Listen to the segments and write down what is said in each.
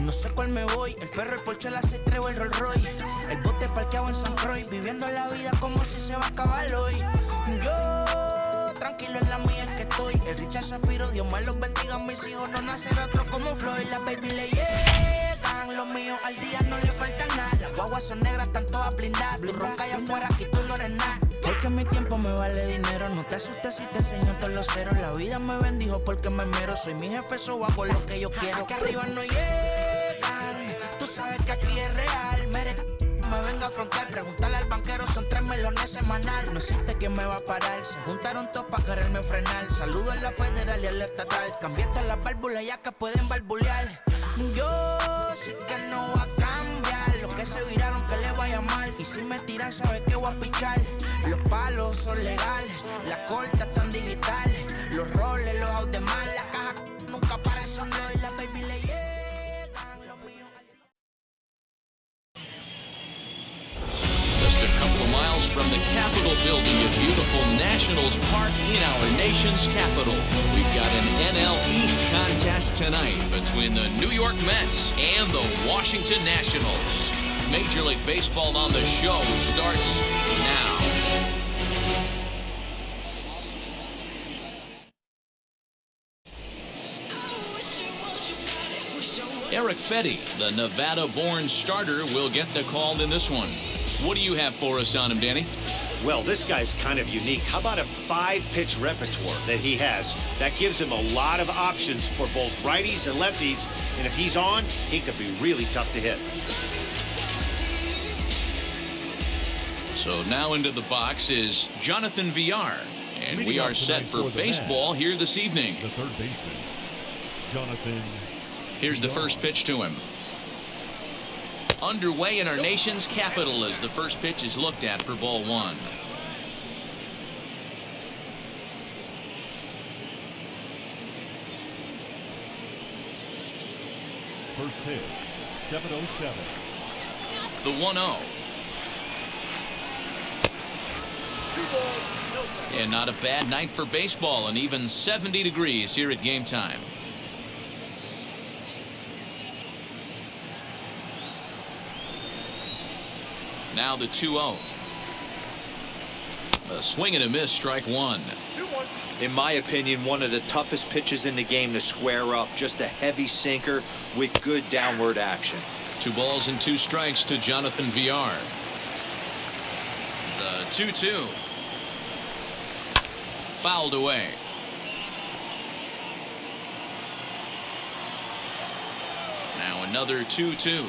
No sé cuál me voy, el ferro, el Porsche, la C3 o el Rolls Royce. El bote parqueado en San Croix, viviendo la vida como si se va a acabar hoy. Yo, tranquilo en la mía es que estoy. El Richard Zafiro, Dios me los bendiga, mis hijos no nacerá otro como Floyd. Las baby le llegan, los míos al día no le falta nada. Las guaguas son negras, están todas blindadas. Tú ronca allá afuera, aquí tú no eres nada. Porque mi tiempo me vale dinero, no te asustes si te enseño todos los ceros. La vida me bendijo porque me mero, soy mi jefe, so hago lo que yo quiero. Aquí arriba no llegan, tú sabes que aquí es real. Me venga a frontear, preguntarle al banquero, son 3 melones semanal. No existe quien me va a parar, se juntaron todos para quererme frenar. Saludo a la federal y al estatal, cambié todas las válvulas ya que pueden barbulear. Yo sé que no va a cambiar, los que se viraron que le vaya mal. Y si me tiran sabe que voy a pichar. Los palos son legales, las cortas están digitales. Los roles, los out de mal, la caja nunca para son y la baby le llegan los míos. Just a couple of miles from the Capitol building at beautiful Nationals Park in our nation's capital. We've got an NL East contest tonight between the New York Mets and the Washington Nationals. Major League Baseball on the show starts now. Erick Fedde, the Nevada-born starter, will get the call in this one. What do you have for us on him, Danny? Well, this guy's kind of unique. How about a 5-pitch repertoire that he has? That gives him a lot of options for both righties and lefties. And if he's on, he could be really tough to hit. So now into the box is Jonathan Villar. And we are set for baseball here this evening. The third baseman, Jonathan. Here's the first pitch to him. Underway in our nation's capital as the first pitch is looked at for ball one. First pitch, 7:07. The 1-0. And not a bad night for baseball, and even 70 degrees here at game time. Now the 2-0. A swing and a miss, strike one. In my opinion, one of the toughest pitches in the game to square up. Just a heavy sinker with good downward action. 2 balls and 2 strikes to Jonathan Villar. The 2-2. Fouled away. Now another 2-2.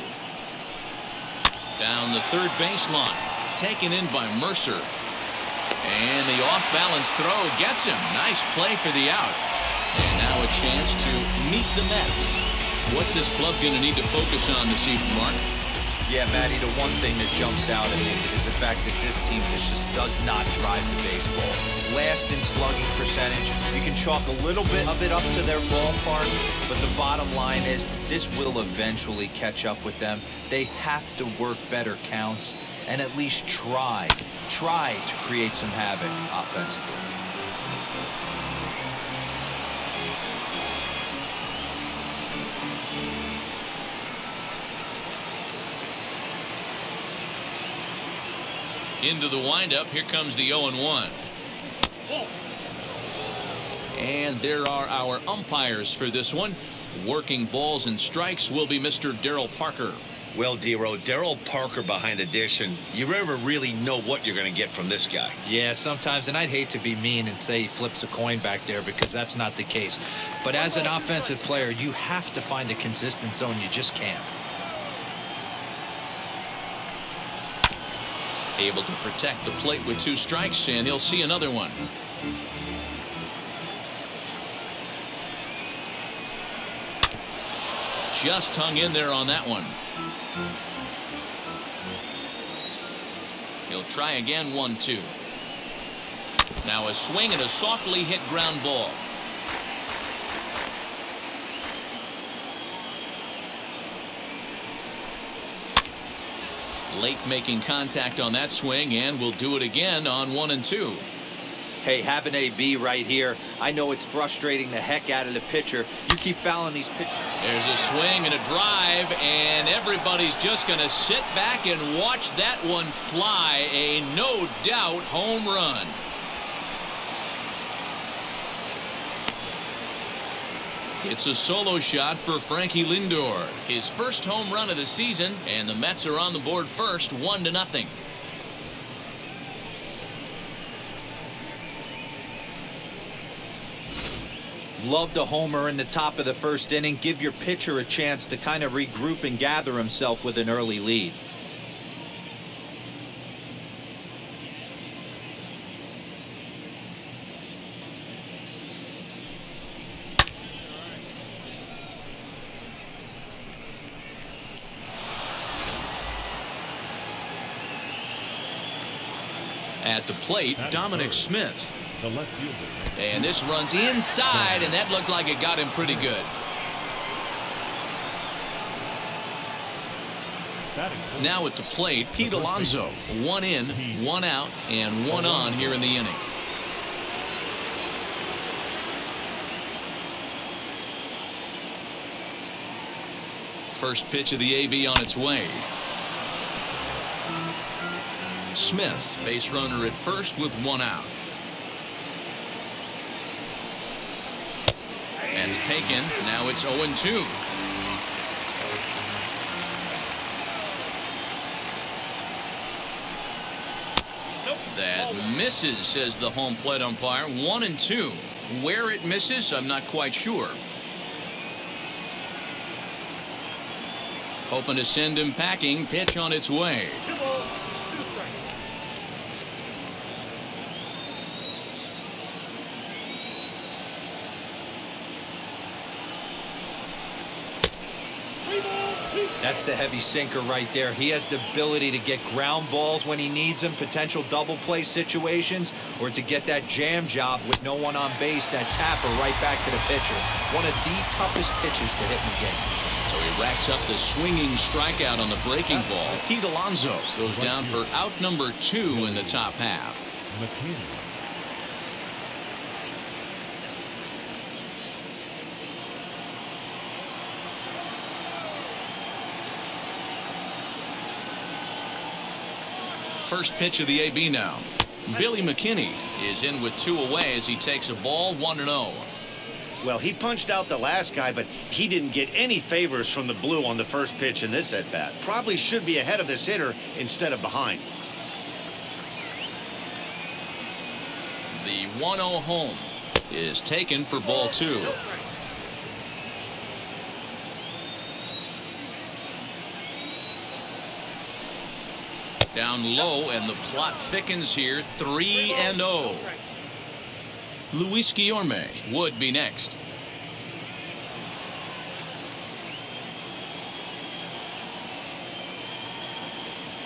Down the third baseline, taken in by Mercer. And the off-balance throw gets him. Nice play for the out. And now a chance to meet the Mets. What's this club going to need to focus on this evening, Mark? Yeah, Matty, the one thing that jumps out at me is the fact that this team just does not drive the baseball. Last in slugging percentage. You can chalk a little bit of it up to their ballpark, but the bottom line is this will eventually catch up with them. They have to work better counts and at least try to create some havoc offensively. Into the windup, here comes the 0-1. And there are our umpires for this one. Working balls and strikes will be Mr. Darryl Parker. Well, D-Row, Darryl Parker behind the dish, and you never really know what you're going to get from this guy. Yeah, sometimes, and I'd hate to be mean and say he flips a coin back there because that's not the case. But as an offensive player, you have to find a consistent zone. You just can't. Able to protect the plate with 2 strikes, and he'll see another one. Just hung in there on that one. He'll try again, 1-2. Now a swing and a softly hit ground ball. Lake making contact on that swing, and will do it again on 1 and 2. Hey, have an AB right here. I know it's frustrating the heck out of the pitcher. You keep fouling these pitchers. There's a swing and a drive, and everybody's just going to sit back and watch that one fly. A no-doubt home run. It's a solo shot for Frankie Lindor. His first home run of the season, and the Mets are on the board first, 1-0. Loved a homer in the top of the first inning. Give your pitcher a chance to kind of regroup and gather himself with an early lead. At the plate, Dominic Smith. The left fielder. And this runs inside, and that looked like it got him pretty good. Now at the plate, Pete Alonso. 1 in, 1 out, and 1 on here in the inning. First pitch of the AB on its way. Smith, base runner at first with 1 out. That's taken. Now it's 0-2. That misses, says the home plate umpire. 1-2. Where it misses, I'm not quite sure. Hoping to send him packing. Pitch on its way. That's the heavy sinker right there. He has the ability to get ground balls when he needs them, potential double play situations, or to get that jam job with no one on base, that tapper right back to the pitcher. One of the toughest pitches to hit in the game. So he racks up the swinging strikeout on the breaking ball. Pete Alonso goes down for out number 2 in the top half. McKinney. First pitch of the AB now. Billy McKinney is in with 2 away as he takes a ball 1-0. Well, he punched out the last guy, but he didn't get any favors from the blue on the first pitch in this at-bat. Probably should be ahead of this hitter instead of behind. The 1-0 home is taken for ball 2. Down low, and the plot thickens here. 3-0. Luis Guillorme would be next.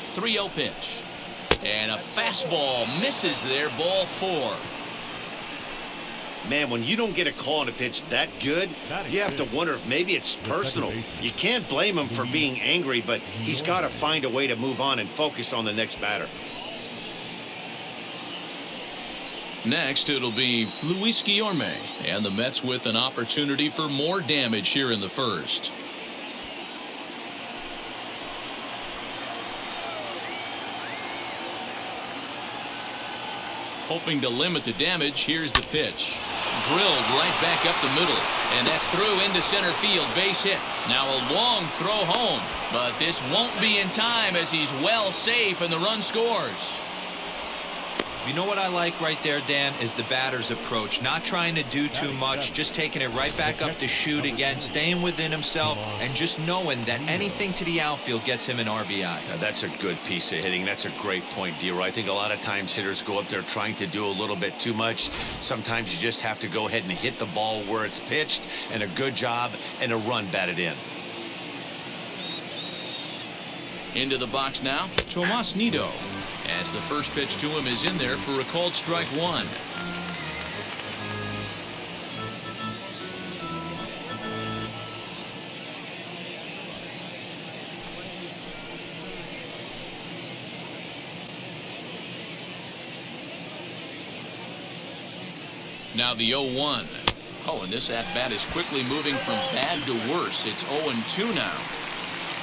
3-0 pitch. And a fastball misses there. Ball 4. Man, when you don't get a call on a pitch that good, you have to wonder if maybe it's personal. You can't blame him for being angry, but he's got to find a way to move on and focus on the next batter. Next, it'll be Luis Guillorme, and the Mets with an opportunity for more damage here in the first. Hoping to limit the damage, here's the pitch. Drilled right back up the middle, and that's through into center field. Base hit. Now a long throw home, but this won't be in time as he's well safe and the run scores. You know what I like right there, Dan, is the batter's approach. Not trying to do too much, just taking it right back up to shoot again, staying within himself, and just knowing that anything to the outfield gets him an RBI. Now, that's a good piece of hitting. That's a great point, D-Roy. I think a lot of times hitters go up there trying to do a little bit too much. Sometimes you just have to go ahead and hit the ball where it's pitched, and a good job and a run batted in. Into the box now, Tomas Nido, as the first pitch to him is in there for a called strike 1. Now the 0-1. Oh, and this at-bat is quickly moving from bad to worse. It's 0-2 now.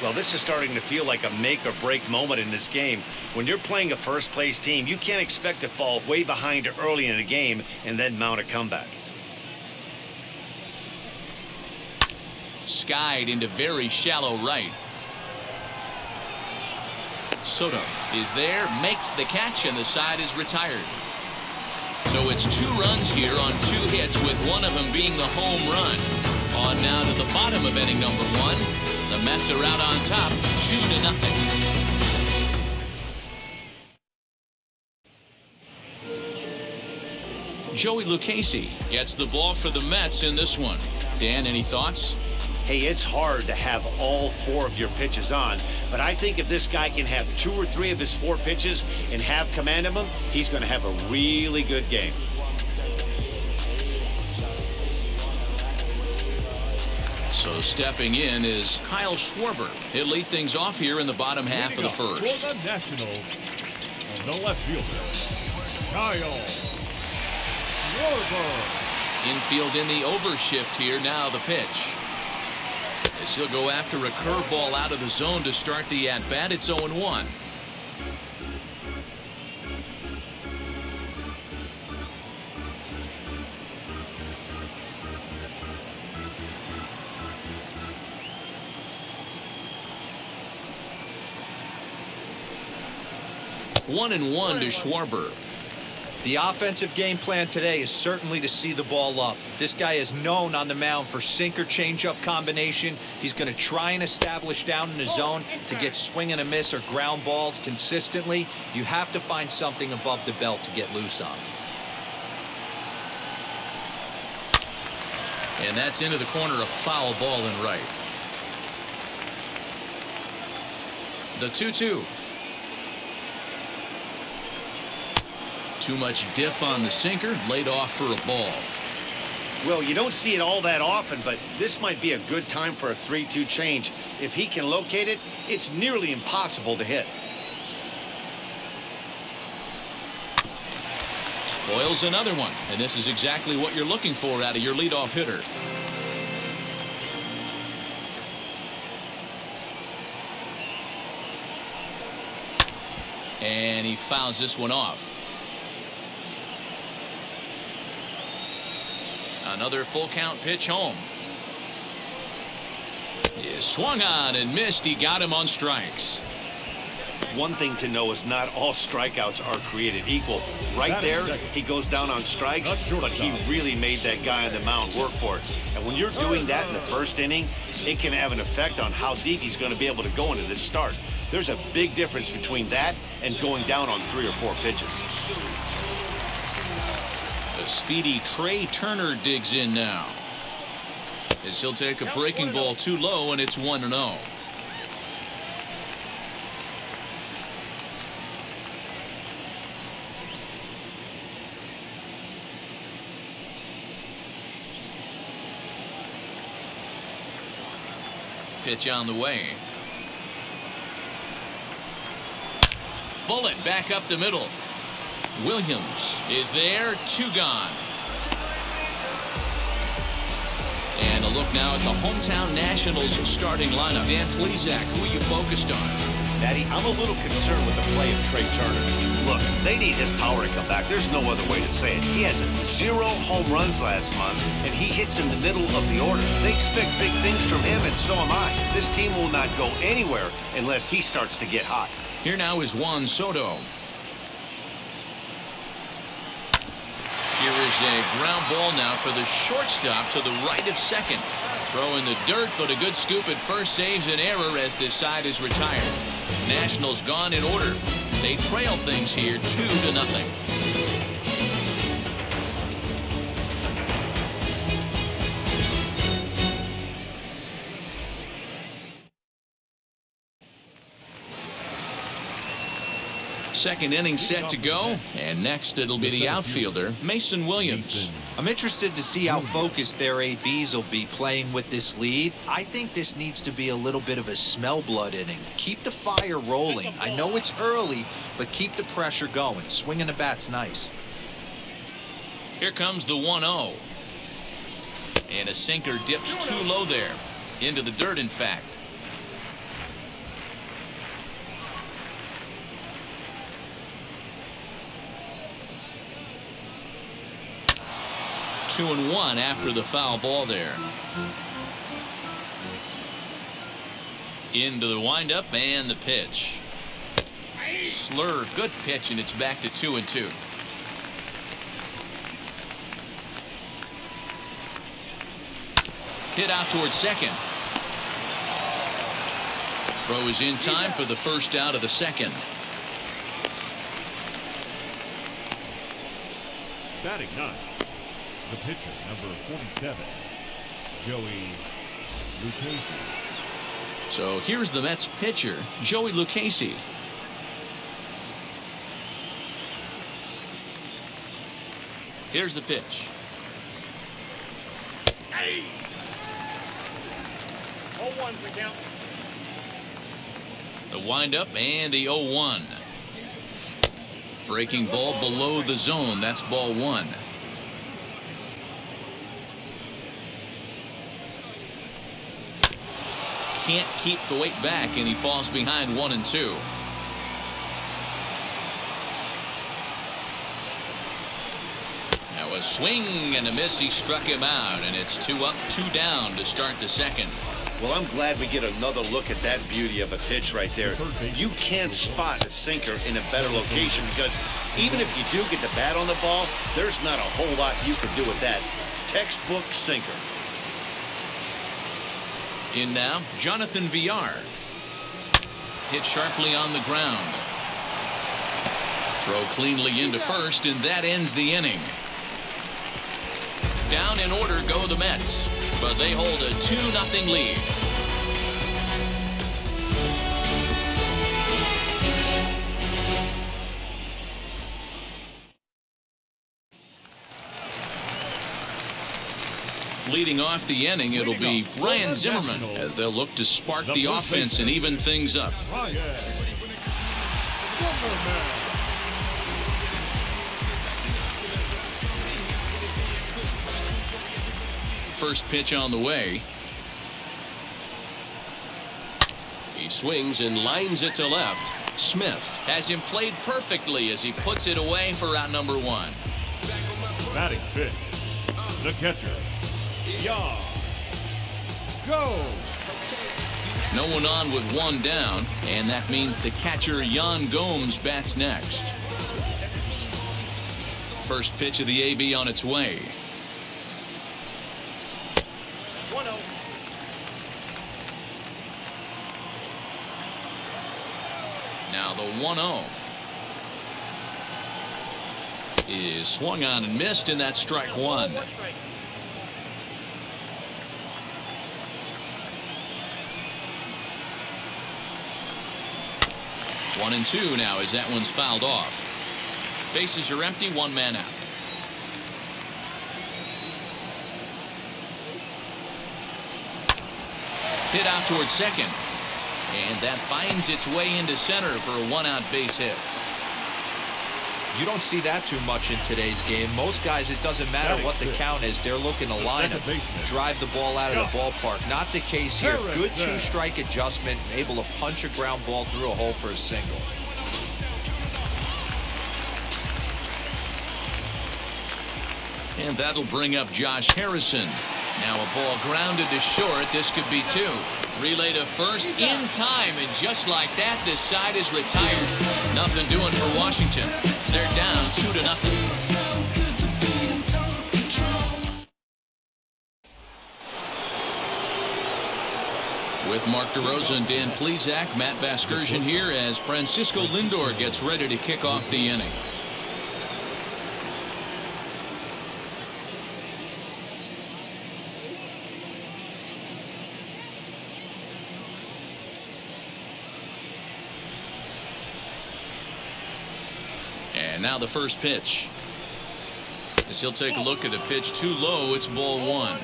Well, this is starting to feel like a make-or-break moment in this game. When you're playing a first-place team, you can't expect to fall way behind early in the game and then mount a comeback. Skied into very shallow right. Soto is there, makes the catch, and the side is retired. So it's 2 runs here on 2 hits, with one of them being the home run. On now to the bottom of inning number 1. The Mets are out on top, 2-0. Joey Lucchesi gets the ball for the Mets in this one. Dan, any thoughts? Hey, it's hard to have all 4 of your pitches on, but I think if this guy can have 2 or 3 of his 4 pitches and have command of them, he's going to have a really good game. So stepping in is Kyle Schwarber. He'll lead things off here in the bottom half of the first. For the Nationals, the left fielder, Kyle Schwarber. Infield in the overshift here. Now the pitch. As he'll go after a curveball out of the zone to start the at-bat. It's 0-1. One and one to Schwarber. The offensive game plan today is certainly to see the ball up. This guy is known on the mound for sinker changeup combination. He's going to try and establish down in the zone to get swing and a miss or ground balls consistently. You have to find something above the belt to get loose on. And that's into the corner, a foul ball in right. The 2-2. Too much dip on the sinker, laid off for a ball. Well, you don't see it all that often, but this might be a good time for a 3-2 change. If he can locate it, it's nearly impossible to hit. Spoils another one, and this is exactly what you're looking for out of your leadoff hitter. And he fouls this one off. Another full count pitch home. He swung on and missed. He got him on strikes. One thing to know is not all strikeouts are created equal. Right there, he goes down on strikes, but he really made that guy on the mound work for it. And when you're doing that in the first inning, it can have an effect on how deep he's going to be able to go into this start. There's a big difference between that and going down on 3 or 4 pitches. The speedy Trey Turner digs in now. As he'll take a breaking ball too low, and it's 1-0. Pitch on the way. Bullet back up the middle. Williams is there, 2 gone. And a look now at the hometown Nationals starting lineup. Dan Plesac, who are you focused on? Daddy, I'm a little concerned with the play of Trey Turner. Look, they need his power to come back. There's no other way to say it. He has 0 home runs last month, and he hits in the middle of the order. They expect big things from him, and so am I. This team will not go anywhere unless he starts to get hot. Here now is Juan Soto. Here is a ground ball now for the shortstop to the right of second. Throw in the dirt, but a good scoop at first saves an error as this side is retired. Nationals gone in order. They trail things here 2-0. Second inning set to go, and next it'll be the outfielder, Mason Williams. I'm interested to see how focused their ABs will be playing with this lead. I think this needs to be a little bit of a smell blood inning. Keep the fire rolling. I know it's early, but keep the pressure going. Swinging the bat's nice. Here comes the 1-0. And a sinker dips too low there. Into the dirt, in fact. Two and one after the foul ball there. Into the windup and the pitch. Slurve, good pitch, and it's back to 2-2. Hit out towards second. Throw is in time for the first out of the second. Batting ninth, the pitcher, number 47, Joey Lucchesi. So here's the Mets pitcher, Joey Lucchesi. Here's the pitch. Hey. 0-1's the count. The windup and the 0-1. Breaking ball below the zone. That's ball one. Can't keep the weight back, and he falls behind 1-2. Now a swing and a miss. He struck him out, and it's 2 up, 2 down to start the second. Well, I'm glad we get another look at that beauty of a pitch right there. You can't spot a sinker in a better location because even if you do get the bat on the ball, there's not a whole lot you can do with that. Textbook sinker. In now, Jonathan Villar. Hit sharply on the ground. Throw cleanly into first, and that ends the inning. Down in order go the Mets, but they hold a 2-0 lead. Leading off the inning, it'll be Ryan Zimmerman as they'll look to spark the offense and even things up. First pitch on the way. He swings and lines it to left. Smith has him played perfectly as he puts it away for out number one. Batting fifth, the catcher, Jan. Go! No one on with one down, and that means the catcher Yan Gomes bats next. First pitch of the AB on its way. 1-0. Now the 1-0 is swung on and missed, and that's strike one. 1-2 now as that one's fouled off. Bases are empty, one man out. Hit out towards second, and that finds its way into center for a one-out base hit. You don't see that too much in today's game. Most guys, it doesn't matter what the count is. They're looking to line up, drive the ball out of the ballpark. Not the case here. Good two-strike adjustment, able to punch a ground ball through a hole for a single. And that'll bring up Josh Harrison. Now a ball grounded to short. This could be two. Relay to first in time, and just like that, this side is retired. Nothing doing for Washington. They're down 2-0. With Mark DeRosa and Dan Plesac, Matt Vasgersian here as Francisco Lindor gets ready to kick off the inning. And now the first pitch. As he'll take a look at a pitch too low, it's ball one.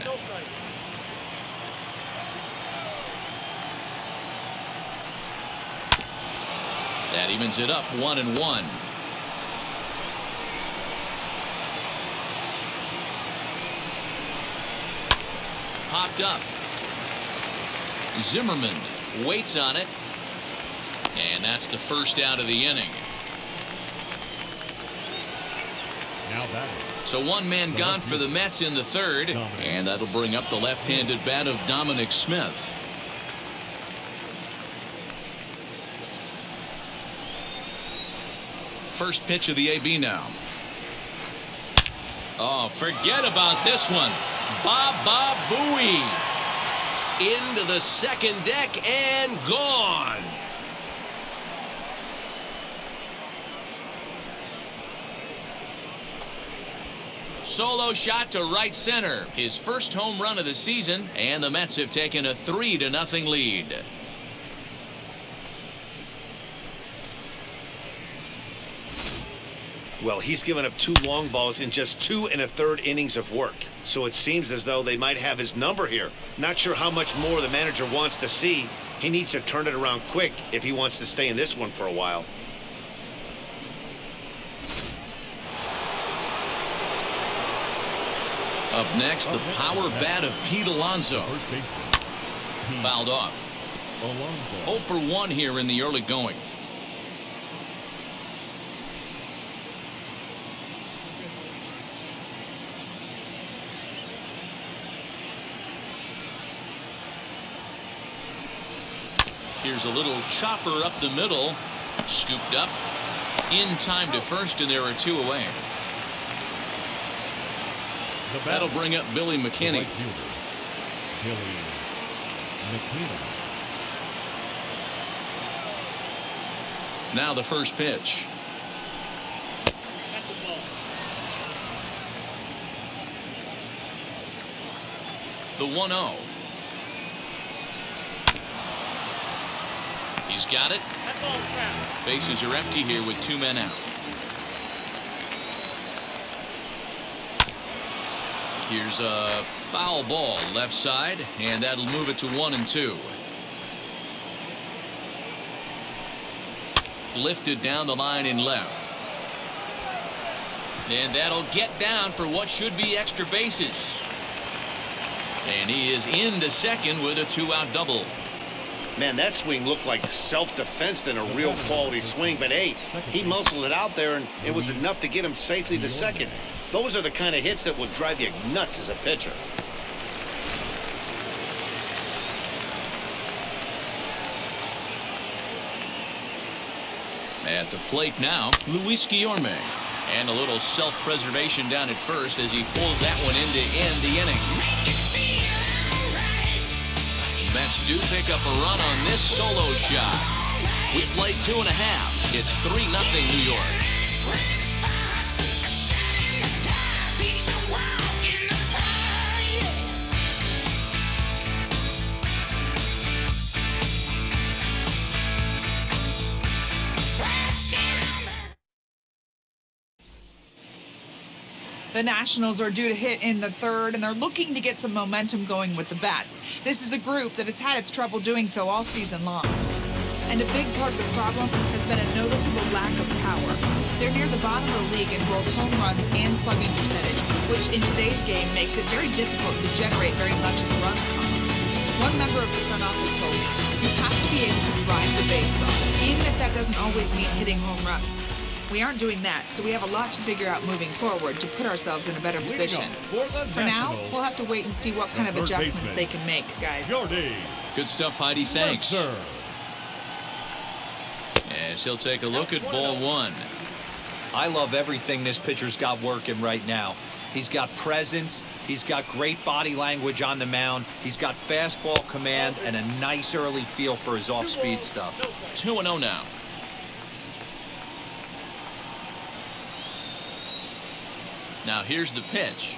That evens it up 1-1. popped up. Zimmerman waits on it. And that's the first out of the inning. Now batting. So one man gone for the Mets in the third. And that'll bring up the left-handed bat of Dominic Smith. First pitch of the AB now. Oh, forget about this one. Baba Booey into the second deck and gone. Solo shot to right center. His first home run of the season, and the Mets have taken a 3-0 lead. Well, he's given up 2 long balls in just 2 1/3 innings of work. So it seems as though they might have his number here. Not sure how much more the manager wants to see. He needs to turn it around quick if he wants to stay in this one for a while. Up next, the power bat of Pete Alonso. First baseman. Fouled off. Alonso. 0 for 1 here in the early going. Here's a little chopper up the middle. Scooped up. In time to first, and there are 2 away. That'll bring up Billy McKinney. Right fielder, Billy McKinney. Now the first pitch. The 1-0. He's got it. Bases are empty here with 2 men out. Here's a foul ball left side, and that'll move it to 1-2. Lifted down the line in left. And that'll get down for what should be extra bases. And he is into second with a 2-out double. Man, that swing looked like self-defense than a real quality swing. But, hey, he muscled it out there, and it was enough to get him safely to second. Those are the kind of hits that will drive you nuts as a pitcher. At the plate now, Luis Guillorme. And a little self-preservation down at first as he pulls that one in to end the inning. Mets do pick up a run on this solo shot. We play 2.5. It's 3-0 New York. The Nationals are due to hit in the third, and they're looking to get some momentum going with the bats. This is a group that has had its trouble doing so all season long. And a big part of the problem has been a noticeable lack of power. They're near the bottom of the league in both home runs and slugging percentage, which in today's game makes it very difficult to generate very much in the runs column. One member of the front office told me, you have to be able to drive the baseball, even if that doesn't always mean hitting home runs. We aren't doing that, so we have a lot to figure out moving forward to put ourselves in a better position. For now, we'll have to wait and see what kind of adjustments they can make, guys. Good stuff, Heidi. Thanks. As he'll take a look at ball 1. I love everything this pitcher's got working right now. He's got presence. He's got great body language on the mound. He's got fastball command and a nice early feel for his off-speed stuff. 2-0 now. Now here's the pitch.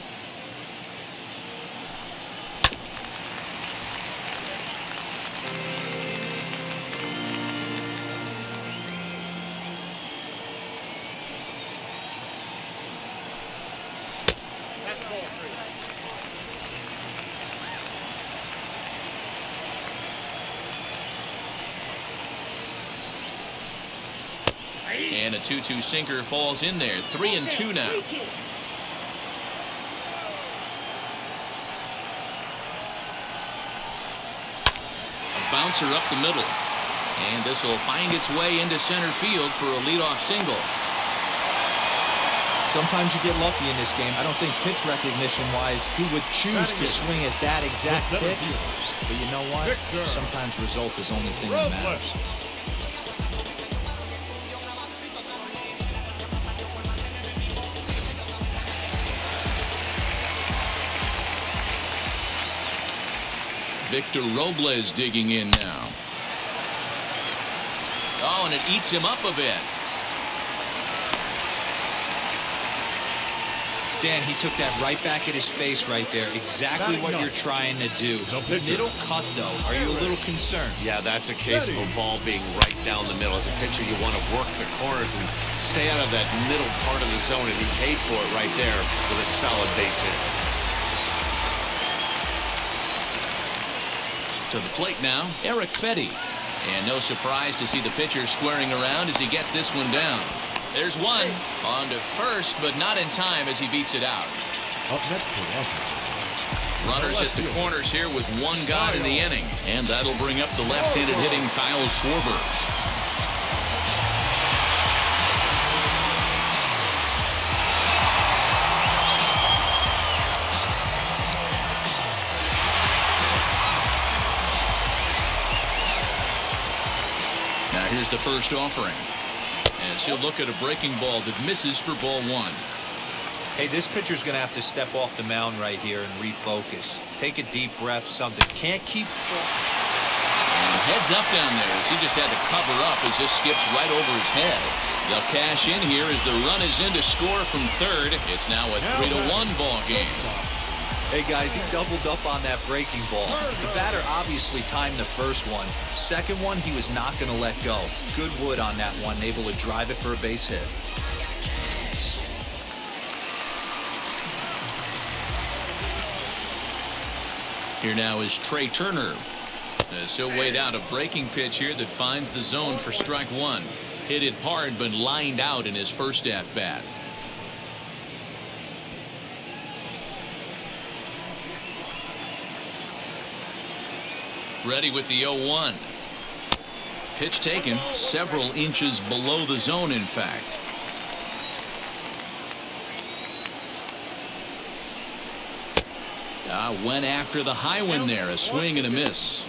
And a 2-2 sinker falls in there. 3-2 now. bouncer up the middle. And this will find its way into center field for a leadoff single. Sometimes you get lucky in this game. I don't think pitch recognition-wise he would choose to swing at that exact pitch. But you know what? Sometimes result is the only thing that matters. Victor Robles digging in now. Oh, and it eats him up a bit. Dan, he took that right back at his face right there. Exactly what you're trying to do. Middle cut, though. Are you a little concerned? Yeah, that's a case of a ball being right down the middle. As a pitcher, you want to work the corners and stay out of that middle part of the zone, and he paid for it right there with a solid base hit. To the plate now, Erick Fedde. And no surprise to see the pitcher squaring around as he gets this one down. There's one on to first, but not in time as he beats it out. Runners at the corners here with one gone in the inning. And that'll bring up the left-handed hitting Kyle Schwarber. Now here's the first offering. As he'll look at a breaking ball that misses for ball one. Hey, this pitcher's going to have to step off the mound right here and refocus. Take a deep breath, something. Can't keep... And heads up down there as he just had to cover up as this skips right over his head. They'll cash in here as the run is in to score from third. It's now a 3-1 ball game. Hey, guys, he doubled up on that breaking ball. The batter obviously timed the first one. Second one, he was not going to let go. Good wood on that one, able to drive it for a base hit. Here now is Trey Turner. As he'll wait out a breaking pitch here that finds the zone for strike one. Hit it hard but lined out in his first at bat. Ready with the 0-1. Pitch taken several inches below the zone, in fact. Went after the high one there. A swing and a miss.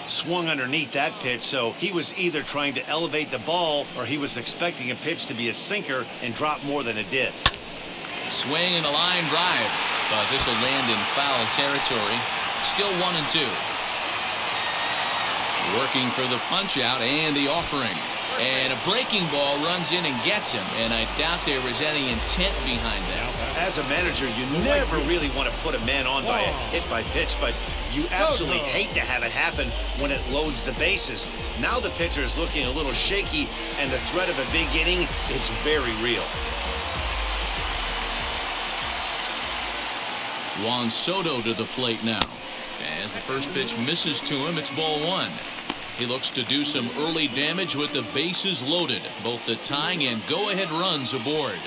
Swung underneath that pitch, so he was either trying to elevate the ball or he was expecting a pitch to be a sinker and drop more than it did. Swing and a line drive, but this will land in foul territory. Still 1-2. Working for the punch out and the offering. And a breaking ball runs in and gets him, and I doubt there was any intent behind that. As a manager, you never really want to put a man on by a hit by pitch, but you absolutely hate to have it happen when it loads the bases. Now the pitcher is looking a little shaky, and the threat of a big inning is very real. Juan Soto to the plate now. As the first pitch misses to him, it's ball one. He looks to do some early damage with the bases loaded. Both the tying and go-ahead runs aboard.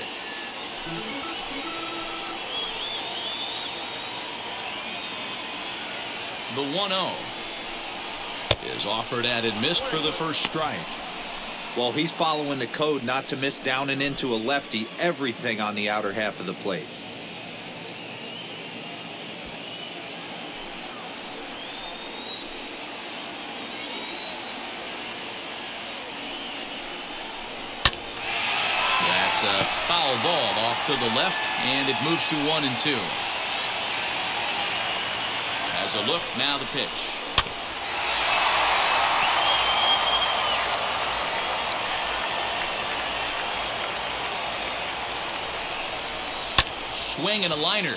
The 1-0 is offered at and missed for the first strike. Well, he's following the code not to miss down and into a lefty. Everything on the outer half of the plate. That's a foul ball off to the left, and it moves to 1-2. As a look, now the pitch. Swing and a liner.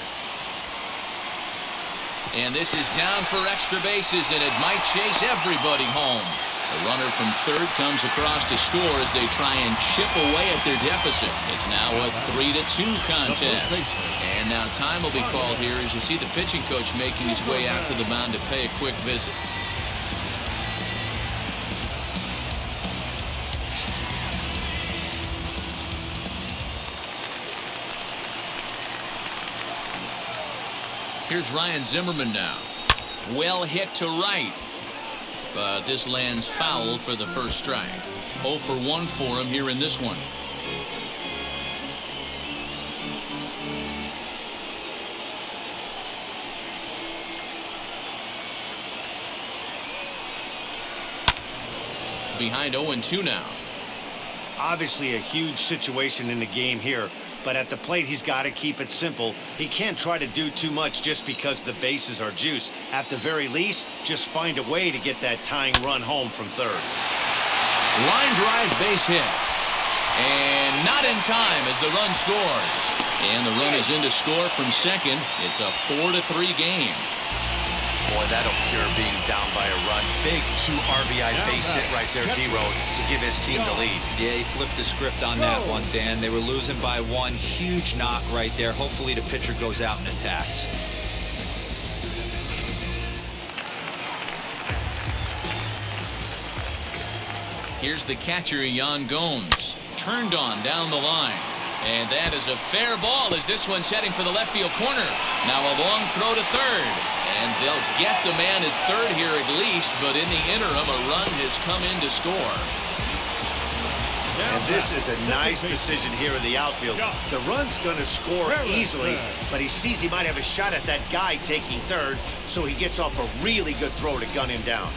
And this is down for extra bases, and it might chase everybody home. The runner from third comes across to score as they try and chip away at their deficit. It's now a 3-2 contest. And now time will be called here as you see the pitching coach making his way out to the mound to pay a quick visit. Here's Ryan Zimmerman now. Well hit to right. but this lands foul for the first strike. 0 for 1 for him here in this one. Behind 0-2 now. Obviously a huge situation in the game here, but at the plate he's got to keep it simple. He can't try to do too much just because the bases are juiced. At the very least, just find a way to get that tying run home from third. Line drive base hit. And not in time as the run scores. And the run is in to score from second. It's a 4-3 game. Boy, that'll cure being down by a run. Big 2 RBI base hit right there, D-Road, to give his team the lead. Yeah, he flipped the script on that one, Dan. They were losing by 1. Huge knock right there. Hopefully the pitcher goes out and attacks. Here's the catcher, Yan Gomes. Turned on down the line. And that is a fair ball as this one's heading for the left field corner. Now a long throw to third. And they'll get the man at third here at least, but in the interim, a run has come in to score. And this is a nice decision here in the outfield. The run's going to score easily, but he sees he might have a shot at that guy taking third, so he gets off a really good throw to gun him down.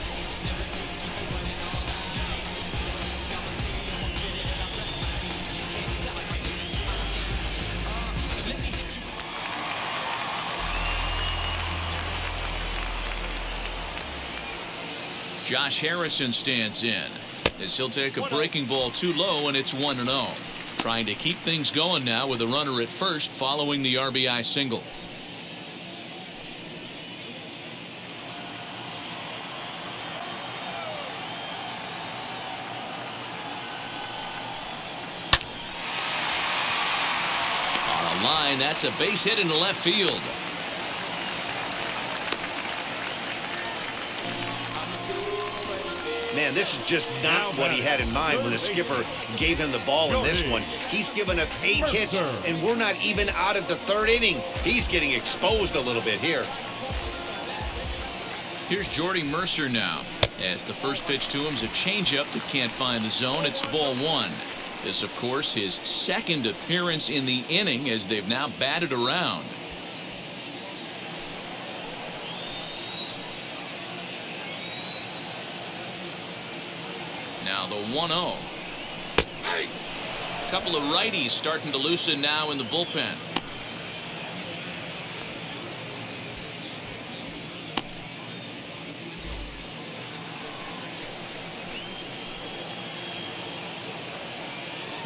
Josh Harrison stands in as he'll take a breaking ball too low, and it's 1-0. Trying to keep things going now with a runner at first following the RBI single. On a line, that's a base hit into left field. Man, this is just not what he had in mind when the skipper gave him the ball in this one. He's given up 8 hits, and we're not even out of the 3rd inning. He's getting exposed a little bit here. Here's Jordy Mercer now, as the first pitch to him is a changeup that can't find the zone. It's ball 1. This, of course, his second appearance in the inning as they've now batted around. Now the 1-0. A couple of righties starting to loosen now in the bullpen.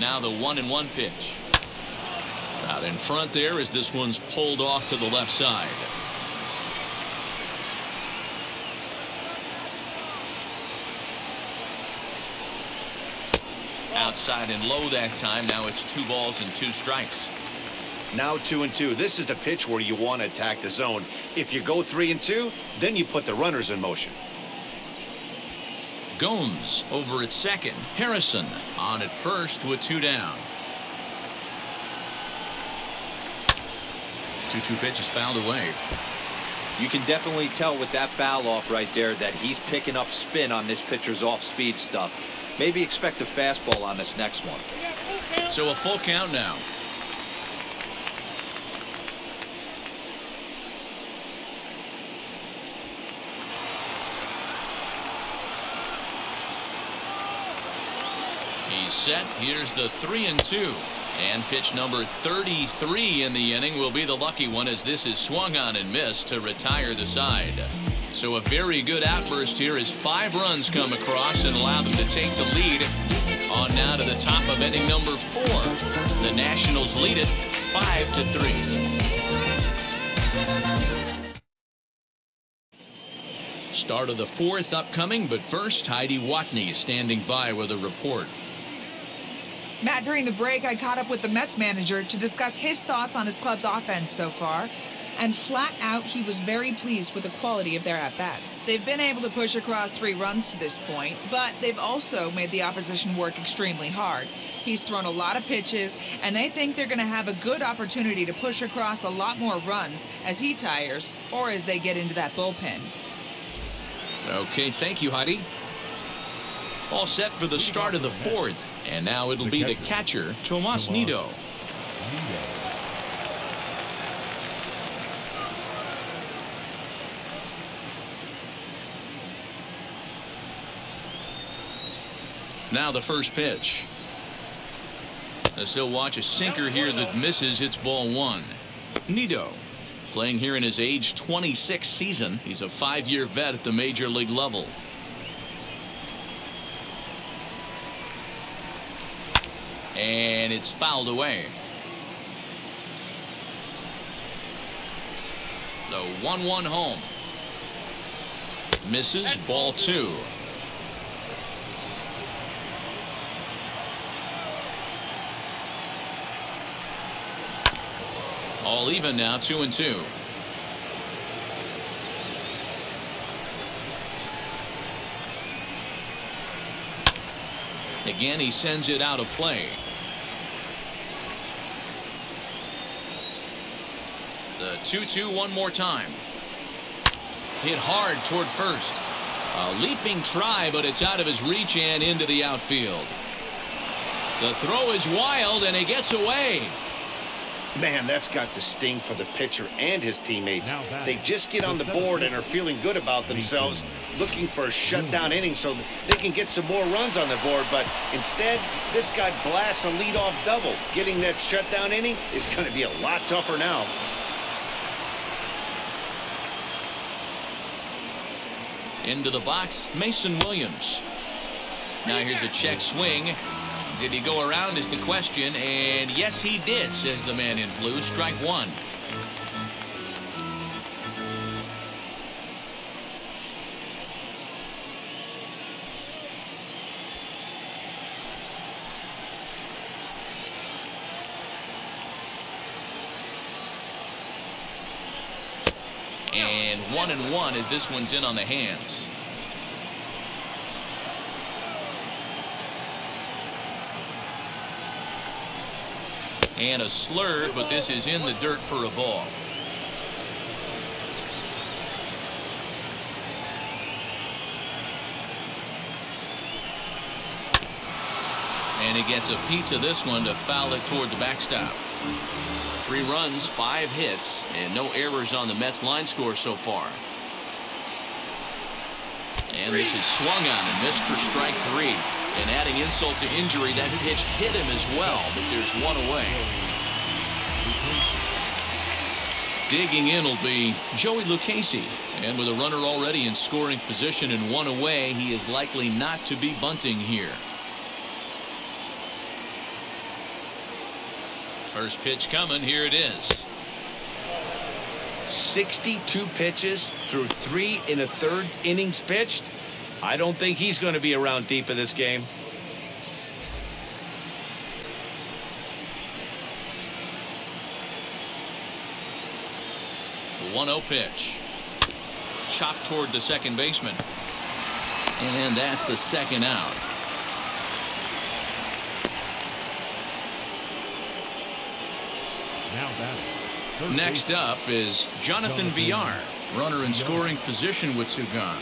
Now the 1-1 pitch. Out in front there as this one's pulled off to the left side. Outside and low that time. Now it's 2 balls and 2 strikes. Now 2-2. This is the pitch where you want to attack the zone. If you go 3-2, then you put the runners in motion. Gomes over at second. Harrison on at first with 2 down. 2-2 pitch is fouled away. You can definitely tell with that foul off right there that he's picking up spin on this pitcher's off-speed stuff. Maybe expect a fastball on this next one. So a full count now. He's set. Here's the 3-2. And pitch number 33 in the inning will be the lucky one as this is swung on and missed to retire the side. So a very good outburst here as 5 runs come across and allow them to take the lead on now to the top of inning number 4. The Nationals lead it 5-3. Start of the 4th upcoming, but first Heidi Watney is standing by with a report. Matt, during the break, I caught up with the Mets manager to discuss his thoughts on his club's offense so far. And flat out, he was very pleased with the quality of their at-bats. They've been able to push across 3 runs to this point, but they've also made the opposition work extremely hard. He's thrown a lot of pitches, and they think they're going to have a good opportunity to push across a lot more runs as he tires or as they get into that bullpen. Okay, thank you, Heidi. All set for the start of the fourth. And now it'll be the catcher, Tomas Nido. Now the first pitch. As he'll watch a sinker here that misses, hits ball one. Nido, playing here in his age 26 season. He's a 5-year vet at the major league level. And it's fouled away. The 1-1 home. Misses, ball two. All even now, 2-2. Again, he sends it out of play. The 2-2 one more time. Hit hard toward first. A leaping try, but it's out of his reach and into the outfield. The throw is wild, and he gets away. Man, that's got the sting for the pitcher and his teammates. They just get on the board and are feeling good about themselves, looking for a shutdown inning so that they can get some more runs on the board. But instead, this guy blasts a leadoff double. Getting that shutdown inning is going to be a lot tougher now. Into the box, Mason Williams. Now here's a check swing. Did he go around is the question, and yes he did, says the man in blue. Strike one. And 1-1 as this one's in on the hands. And a slur, but this is in the dirt for a ball. And he gets a piece of this one to foul it toward the backstop. 3 runs, 5 hits, and no errors on the Mets line score so far. And this is swung on and missed for strike 3. And adding insult to injury, that pitch hit him as well, but there's one away. Digging in will be Joey Lucchesi. And with a runner already in scoring position and 1 away, he is likely not to be bunting here. First pitch coming, here it is. 62 pitches through 3 1/3 innings pitched. I don't think he's going to be around deep in this game. The 1-0 pitch. Chopped toward the second baseman. And that's the second out. Next up is Jonathan Villar, runner in scoring position with 2 gone.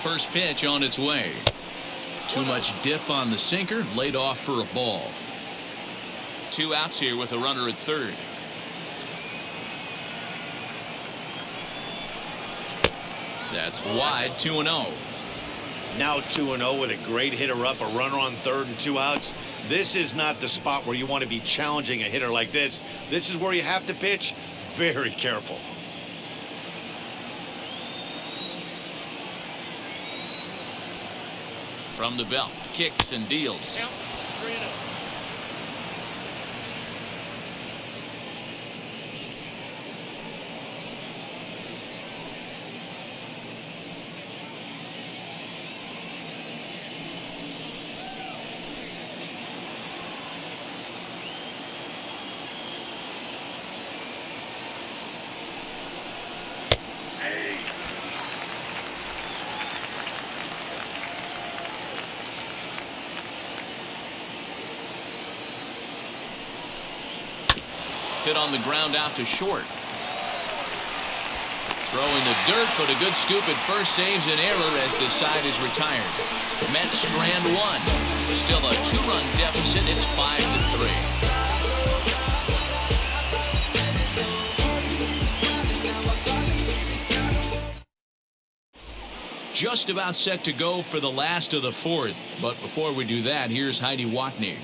First pitch on its way. Too much dip on the sinker, laid off for a ball. 2 outs here with a runner at third. That's wide, 2-0. Now 2-0 with a great hitter up, a runner on third and 2 outs. This is not the spot where you want to be challenging a hitter like this. This is where you have to pitch very careful. From the belt, kicks and deals. Count 3-0. Hit on the ground out to short. Throwing the dirt, but a good scoop at first saves an error as the side is retired. Mets strand one. Still a 2-run deficit. It's 5-3. Just about set to go for the last of the fourth. But before we do that, here's Heidi Watney.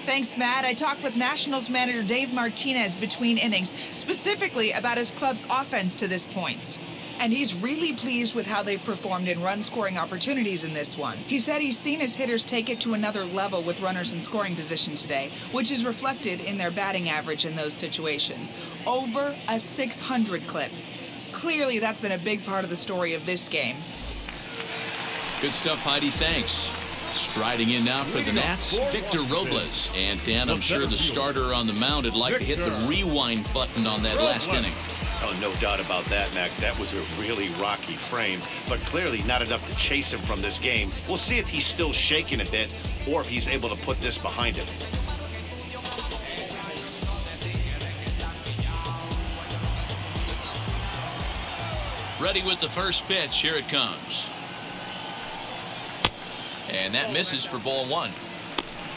Thanks, Matt. I talked with Nationals manager Dave Martinez between innings, specifically about his club's offense to this point. And he's really pleased with how they've performed in run-scoring opportunities in this one. He said he's seen his hitters take it to another level with runners in scoring position today, which is reflected in their batting average in those situations. Over a 600 clip. Clearly, that's been a big part of the story of this game. Good stuff, Heidi. Thanks. Striding in now for the Nats, Victor Robles. And Dan, I'm sure the starter on the mound would like to hit the rewind button on that last inning. Oh, no doubt about that, Mac. That was a really rocky frame, but clearly not enough to chase him from this game. We'll see if he's still shaking a bit or if he's able to put this behind him. Ready with the first pitch. Here it comes. And that misses for ball one.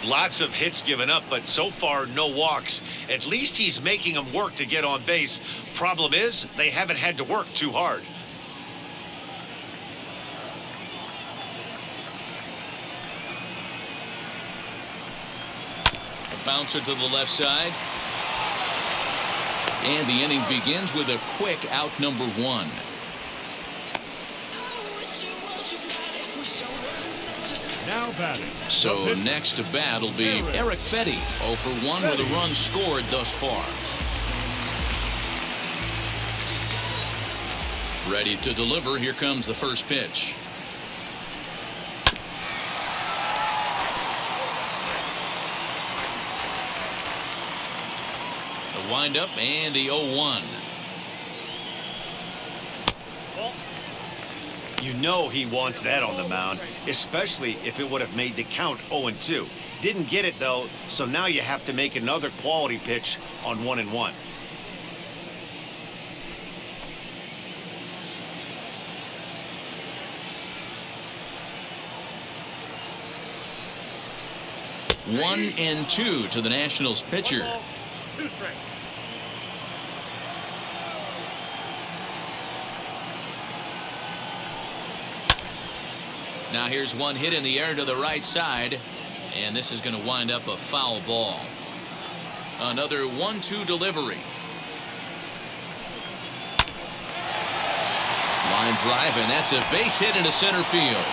Lots of hits given up, but so far no walks. At least he's making them work to get on base. Problem is, they haven't had to work too hard. A bouncer to the left side. And the inning begins with a quick out number one. Now batting. So next to bat will be Erick Fedde, 0 for 1 with a run scored thus far. Ready to deliver. Here comes the first pitch. The windup and the 0-1. You know he wants that on the mound, especially if it would have made the count 0-2. Didn't get it, though, so now you have to make another quality pitch on 1-1. One and two to the Nationals pitcher. 2 strikes. Now here's one hit in the air to the right side, and this is going to wind up a foul ball. Another 1-2 delivery. Line drive, and that's a base hit into center field.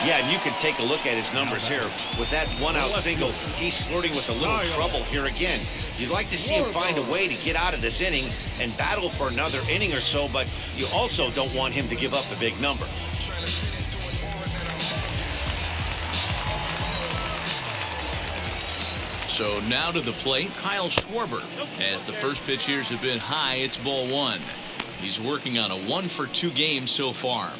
Yeah, and you can take a look at his numbers here. With that one-out single, he's flirting with a little trouble here again. You'd like to see him find a way to get out of this inning and battle for another inning or so, but you also don't want him to give up a big number. So now to the plate, Kyle Schwarber. As the first pitch here's a bit high, it's ball one. He's working on a 1-for-2 game so far.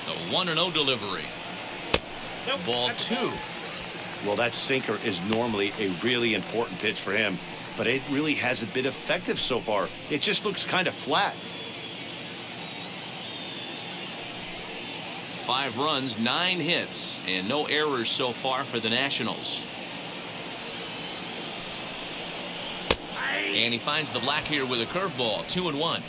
The 1-0 delivery. Ball two. Well, that sinker is normally a really important pitch for him, but it really hasn't been effective so far. It just looks kind of flat. 5 runs, 9 hits, and no errors so far for the Nationals. And he finds the black here with a curveball, 2-1.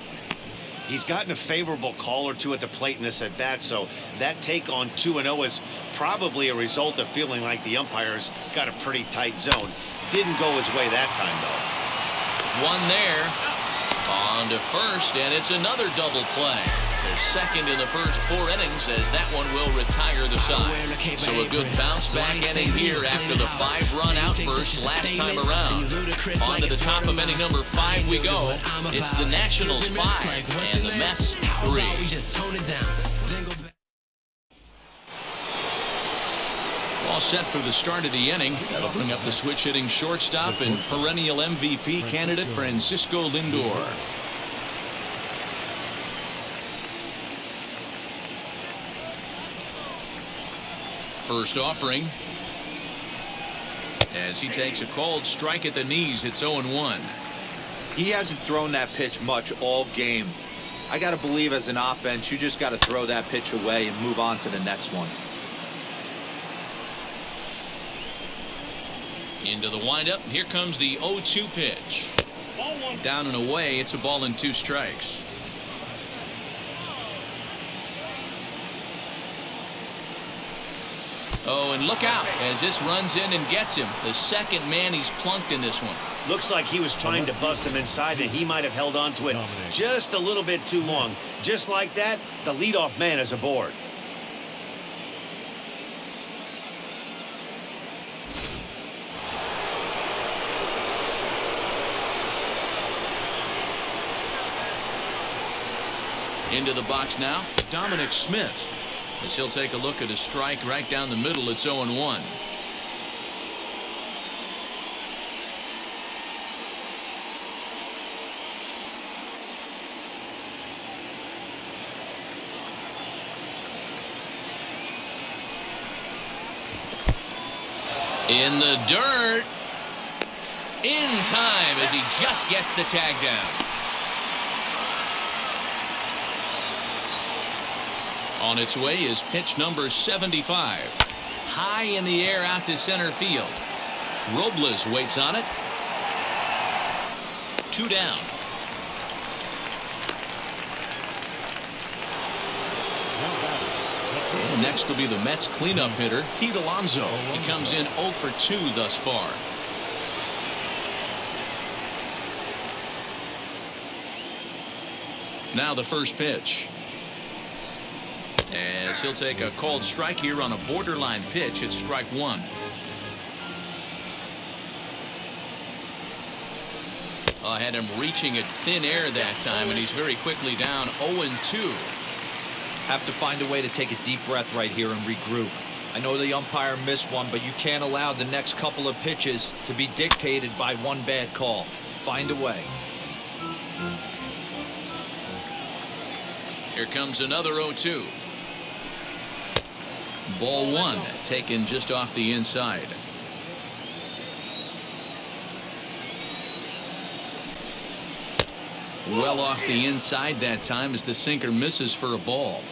He's gotten a favorable call or two at the plate in this at-bat, so that take on 2-0 is probably a result of feeling like the umpires got a pretty tight zone. Didn't go his way that time, though. One there. On to first, and it's another double play. Their second in the first 4 innings, as that one will retire the side. So a good bounce-back inning here after the 5-run outburst last time around. On to the top of inning number 5 we go. It's the Nationals 5 and the Mets 3. all set for the start of the inning. That'll bring up the switch-hitting shortstop and perennial MVP candidate Francisco Lindor. First offering. As he takes a cold strike at the knees, it's 0-1. He hasn't thrown that pitch much all game. I got to believe as an offense, you just got to throw that pitch away and move on to the next one. Into the windup. Here comes the 0-2 pitch. Down and away. It's a ball and 2 strikes. Oh, and look out as this runs in and gets him. The second man he's plunked in this one. Looks like he was trying to bust him inside, and he might have held on to it just a little bit too long. Just like that, the leadoff man is aboard. Into the box now, Dominic Smith. As he'll take a look at a strike right down the middle. It's 0-1. In the dirt. In time as he just gets the tag down. On its way is pitch number 75. High in the air out to center field. Robles waits on it. 2 down. And next will be the Mets cleanup hitter, Pete Alonso. He comes in 0 for 2 thus far. Now the first pitch. As he'll take a called strike here on a borderline pitch. It's strike 1. I had him reaching at thin air that time, and he's very quickly down 0-2. Have to find a way to take a deep breath right here and regroup. I know the umpire missed one, but you can't allow the next couple of pitches to be dictated by one bad call. Find a way. Here comes another 0-2. Ball 1 taken just off the inside. Well off the inside that time as the sinker misses for a ball.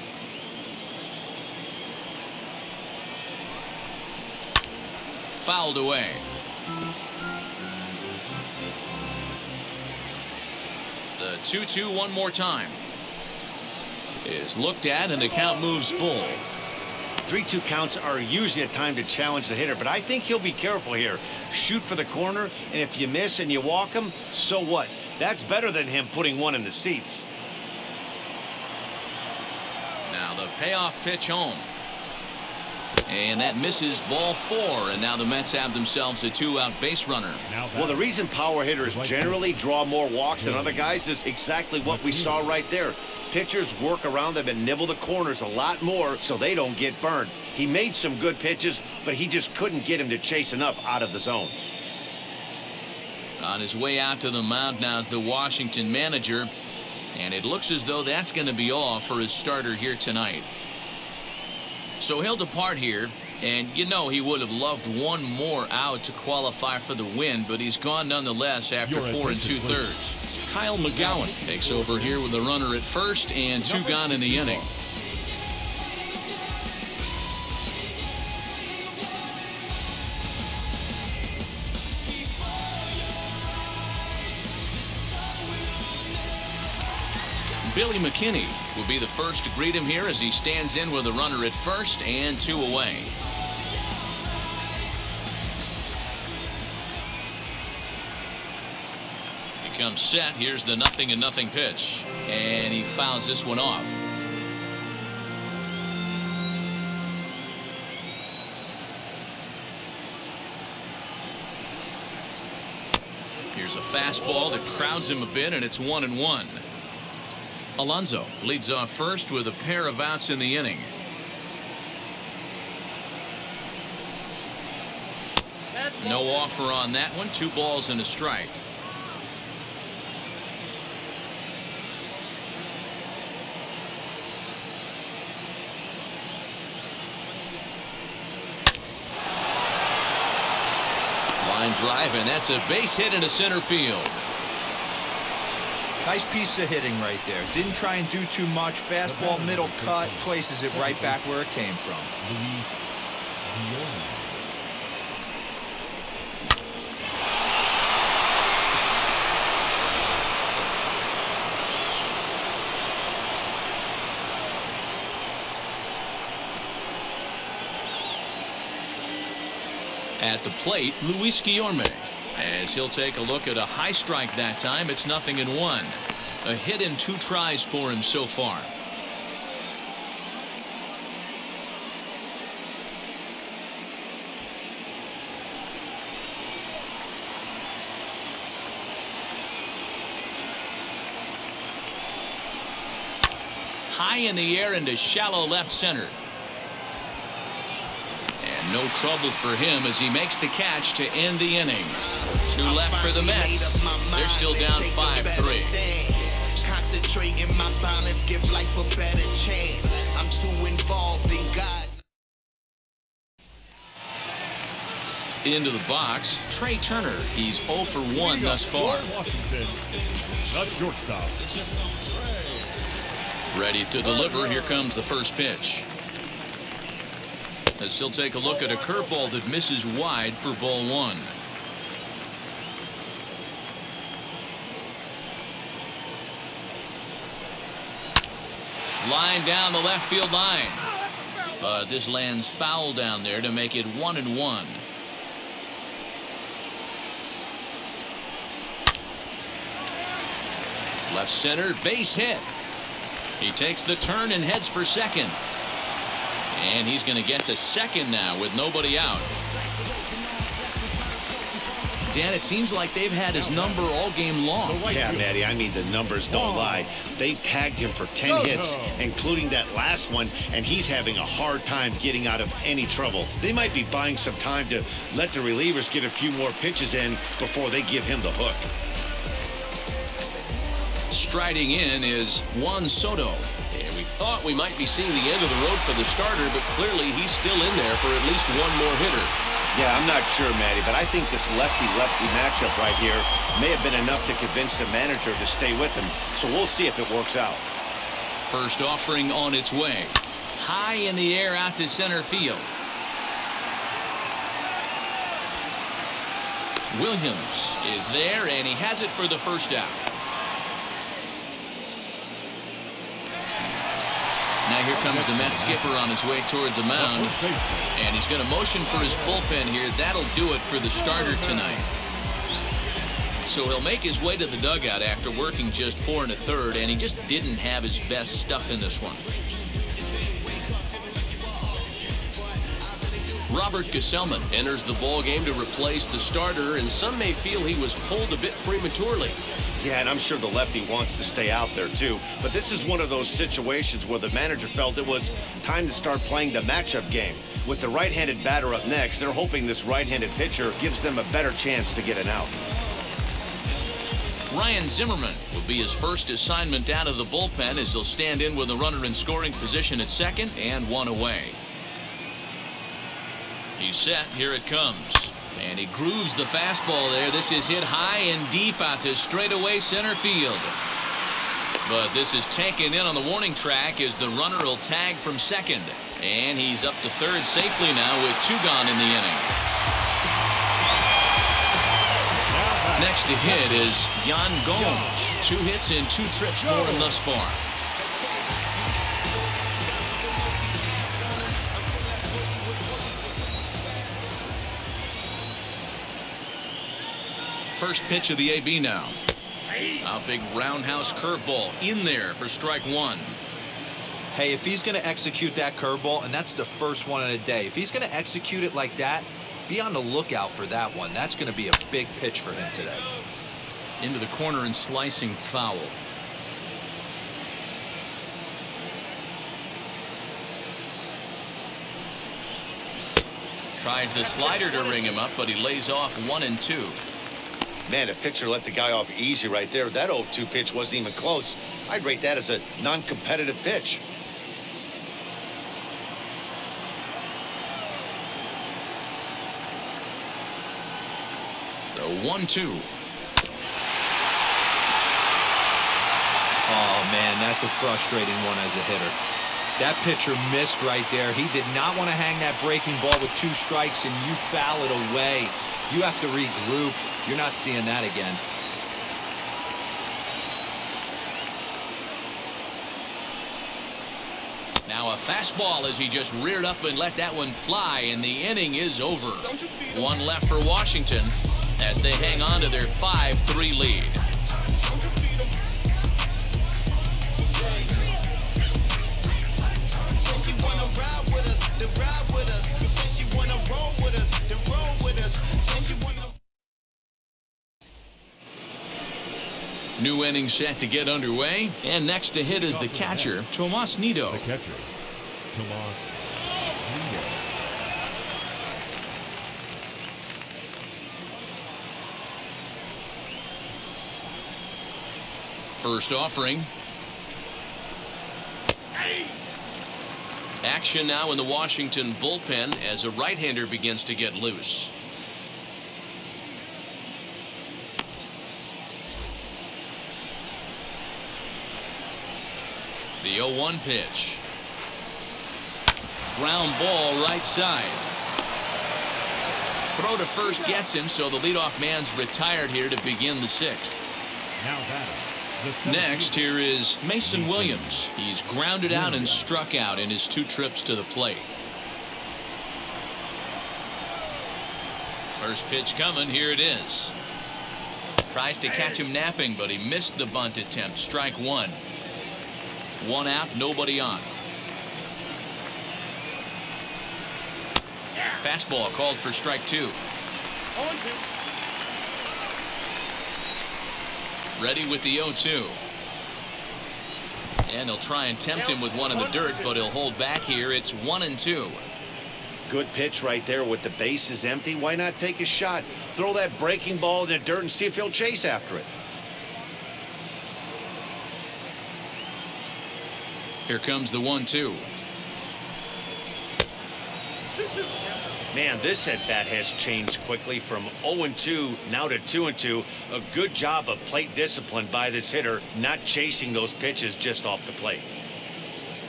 Fouled away. The 2-2 one more time is looked at, and the count moves full. 3-2 counts are usually a time to challenge the hitter, but I think he'll be careful here. Shoot for the corner, and if you miss and you walk him, so what? That's better than him putting one in the seats. Now the payoff pitch home. And that misses, ball 4, and now the Mets have themselves a 2-out base runner. Well, the reason power hitters generally draw more walks than other guys is exactly what we saw right there. Pitchers work around them and nibble the corners a lot more so they don't get burned. He made some good pitches, but he just couldn't get him to chase enough out of the zone. On his way out to the mound now is the Washington manager, and it looks as though that's going to be all for his starter here tonight. So he'll depart here, and you know he would have loved one more out to qualify for the win, but he's gone nonetheless after 4 2/3. Kyle McGowan takes over here with a runner at first and 2 gone in the inning. Billy McKinney will be the first to greet him here as he stands in with a runner at first and 2 away. He comes set. Here's the 0-0 pitch, and he fouls this one off. Here's a fastball that crowds him a bit, and it's 1-1. Alonso leads off first with a pair of outs in the inning. No offer on that one. 2 balls and a strike. Line drive, and that's a base hit into center field. Nice piece of hitting right there. Didn't try and do too much. Fastball, middle cut, places it right back where it came from. At the plate, Luis Guillorme. As he'll take a look at a high strike that time, it's 0-1. A hit in 2 tries for him so far. High in the air into shallow left center. And no trouble for him as he makes the catch to end the inning. 2 left for the Mets. They're still down 5-3. Concentrating my balance, give life a better chance. I'm too involved in God. Into the box, Trey Turner. He's 0 for 1 thus far. Washington, the shortstop. Ready to deliver. Here comes the first pitch. As he'll take a look at a curveball that misses wide for ball 1. Line down the left field line. But this lands foul down there to make it 1-1. Left center, base hit. He takes the turn and heads for second. And he's going to get to second now with nobody out. Dan, it seems like they've had his number all game long. Yeah, Matty, I mean, the numbers don't lie. They've tagged him for 10 hits, including that last one, and he's having a hard time getting out of any trouble. They might be buying some time to let the relievers get a few more pitches in before they give him the hook. Striding in is Juan Soto. And we thought we might be seeing the end of the road for the starter, but clearly he's still in there for at least one more hitter. Yeah, I'm not sure, Matty, but I think this lefty-lefty matchup right here may have been enough to convince the manager to stay with him. So we'll see if it works out. First offering on its way. High in the air out to center field. Williams is there, and he has it for the first out. Now here comes the Mets skipper on his way toward the mound. And he's going to motion for his bullpen here. That'll do it for the starter tonight. So he'll make his way to the dugout after working just 4 1/3, and he just didn't have his best stuff in this one. Robert Gesellman enters the ballgame to replace the starter, and some may feel he was pulled a bit prematurely. Yeah, and I'm sure the lefty wants to stay out there too. But this is one of those situations where the manager felt it was time to start playing the matchup game. With the right-handed batter up next, they're hoping this right-handed pitcher gives them a better chance to get an out. Ryan Zimmerman will be his first assignment out of the bullpen as he'll stand in with a runner in scoring position at second and 1 away. He's set. Here it comes. And he grooves the fastball there. This is hit high and deep out to straightaway center field. But this is taken in on the warning track as the runner will tag from second. And he's up to third safely now with 2 gone in the inning. Next to hit is Yan Gomes. 2 hits and 2 trips for him thus far. First pitch of the AB now. A big roundhouse curveball in there for strike 1. Hey, if he's going to execute that curveball, and that's the first one in a day, if he's going to execute it like that, be on the lookout for that one. That's going to be a big pitch for him today. Into the corner and slicing foul. Tries the slider to ring him up, but he lays off 1-2. Man, the pitcher let the guy off easy right there. That 0-2 pitch wasn't even close. I'd rate that as a non-competitive pitch. The 1-2. Oh, man, that's a frustrating one as a hitter. That pitcher missed right there. He did not want to hang that breaking ball with 2 strikes, and you foul it away. You have to regroup. You're not seeing that again. Now a fastball as he just reared up and let that one fly, and the inning is over. One left for Washington as they hang on to their 5-3 lead. New inning set to get underway, and next to hit is the catcher, Tomas Nido. The catcher, Tomas Nido. First offering. Action now in the Washington bullpen as a right-hander begins to get loose. The 0-1 pitch. Ground ball right side. Throw to first gets him, so the leadoff man's retired here to begin the 6th. Now that. Next, here is Mason Williams. He's grounded out and struck out in his 2 trips to the plate. First pitch coming. Here it is. Tries to catch him napping, but he missed the bunt attempt. Strike 1. 1 out, nobody on. Fastball called for strike 2. Ready with the 0-2. And he'll try and tempt him with one in the dirt, but he'll hold back here. It's 1-2. Good pitch right there with the bases empty. Why not take a shot? Throw that breaking ball in the dirt and see if he'll chase after it. Here comes the 1-2. Man, this at-bat has changed quickly from 0-2 now to 2-2. A good job of plate discipline by this hitter, not chasing those pitches just off the plate.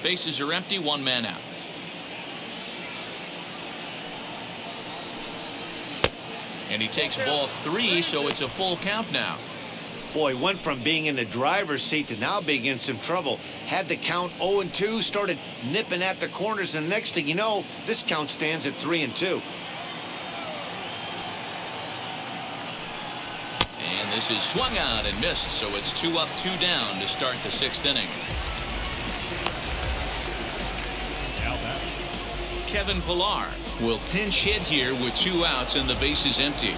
Bases are empty, 1 man out. And he takes ball 3, so it's a full count now. Boy, went from being in the driver's seat to now being in some trouble. Had the count 0-2, started nipping at the corners, and next thing you know, this count stands at 3-2. And this is swung out and missed, so it's 2 up, 2 down to start the 6th inning. Now that. Kevin Pillar will pinch hit here with 2 outs and the bases empty.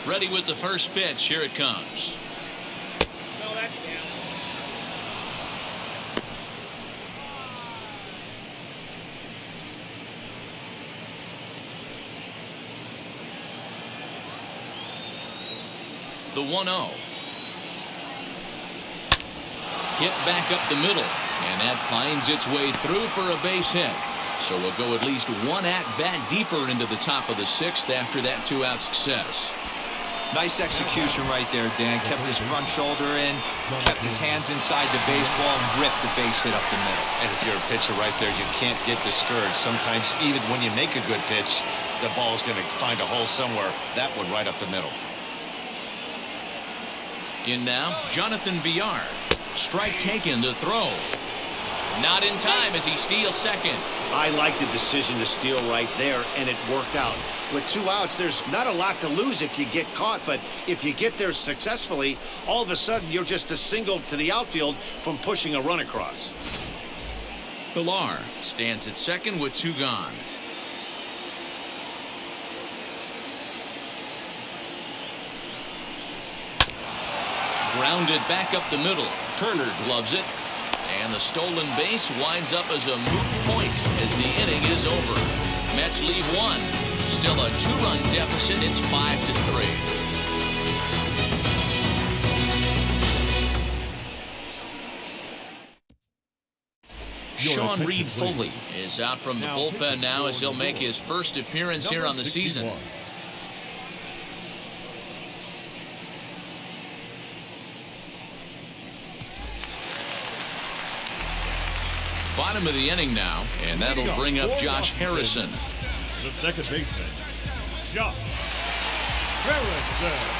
Ready with the first pitch. Here it comes. The 1-0. Hit back up the middle, and that finds its way through for a base hit. So we'll go at least 1 at-bat deeper into the top of the 6th after that 2-out success. Nice execution right there, Dan. Kept his front shoulder in, kept his hands inside the baseball, and ripped the base hit up the middle. And if you're a pitcher right there, you can't get discouraged. Sometimes even when you make a good pitch, the ball's going to find a hole somewhere. That one right up the middle. In now, Jonathan Villar. Strike taken, the throw. Not in time as he steals second. I like the decision to steal right there, and it worked out. With 2 outs, there's not a lot to lose if you get caught, but if you get there successfully, all of a sudden you're just a single to the outfield from pushing a run across. Villar stands at second with 2 gone. Grounded back up the middle. Turner gloves it. And the stolen base winds up as a moot point as the inning is over. Mets leave one. Still a 2-run deficit. It's 5-3. Sean Reed Foley is out from the bullpen now as he'll make his first appearance here on the season. Bottom of the inning now, and that'll bring up Josh Harrison. The second baseman, Josh Harrison.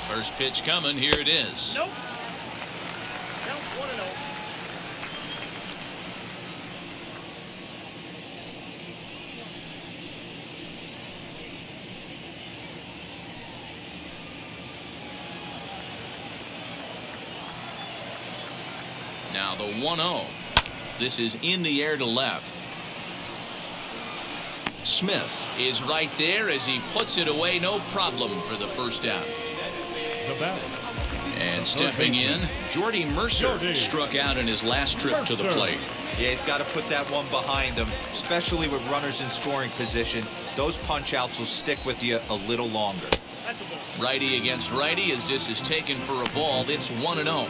First pitch coming. Here it is. Nope. Count 1-0. Now the 1-0. This is in the air to left. Smith is right there as he puts it away. No problem for the first out. The batter. And stepping in, Jordy Mercer struck out in his last trip to the plate. Yeah, he's got to put that one behind him, especially with runners in scoring position. Those punch-outs will stick with you a little longer. Righty against righty as this is taken for a ball. It's 1-0.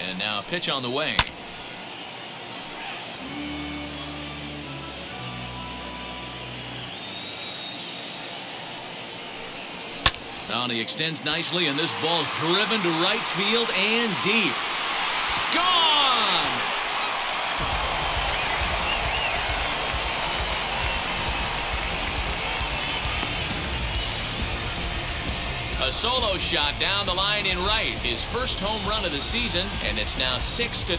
And now a pitch on the way. Now he extends nicely, and this ball's driven to right field and deep. Gone! A solo shot down the line in right. His first home run of the season, and it's now 6-3.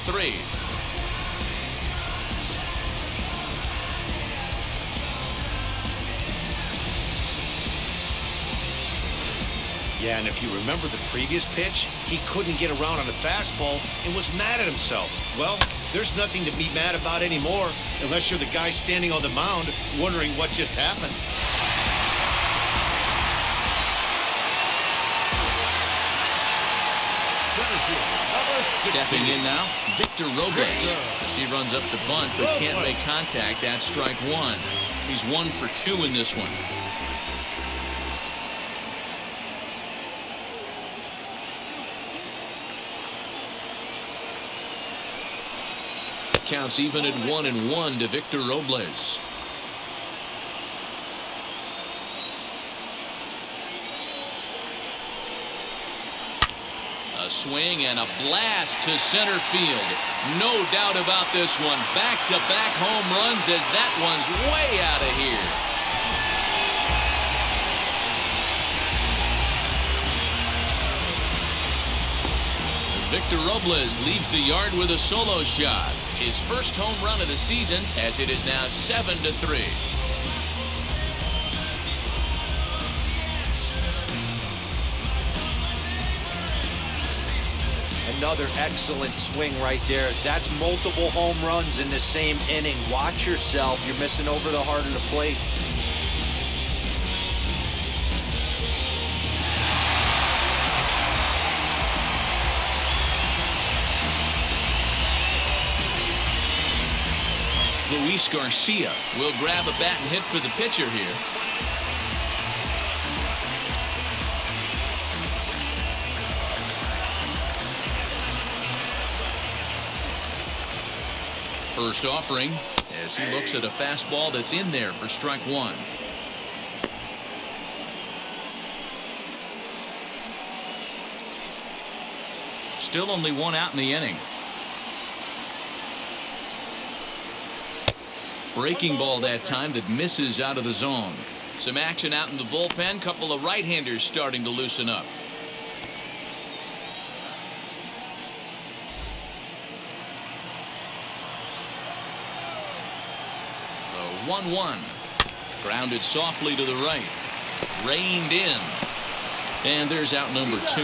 Yeah, and if you remember the previous pitch, he couldn't get around on a fastball and was mad at himself. Well, there's nothing to be mad about anymore unless you're the guy standing on the mound wondering what just happened. Stepping in now, Victor Robles. As he runs up to bunt but can't make contact. That's strike one. He's 1 for 2 in this one. Counts even at 1-1 to Victor Robles. A swing and a blast to center field. No doubt about this one. Back-to-back home runs as that one's way out of here. Victor Robles leaves the yard with a solo shot. His first home run of the season, as it is now 7-3. Another excellent swing right there. That's multiple home runs in the same inning. Watch yourself. You're missing over the heart of the plate. Luis Garcia will grab a bat and hit for the pitcher here. First offering as he looks at a fastball that's in there for strike one. Still only one out in the inning. Breaking ball that time that misses out of the zone. Some action out in the bullpen. Couple of right-handers starting to loosen up. The 1-1. Grounded softly to the right. Reined in. And there's out number 2.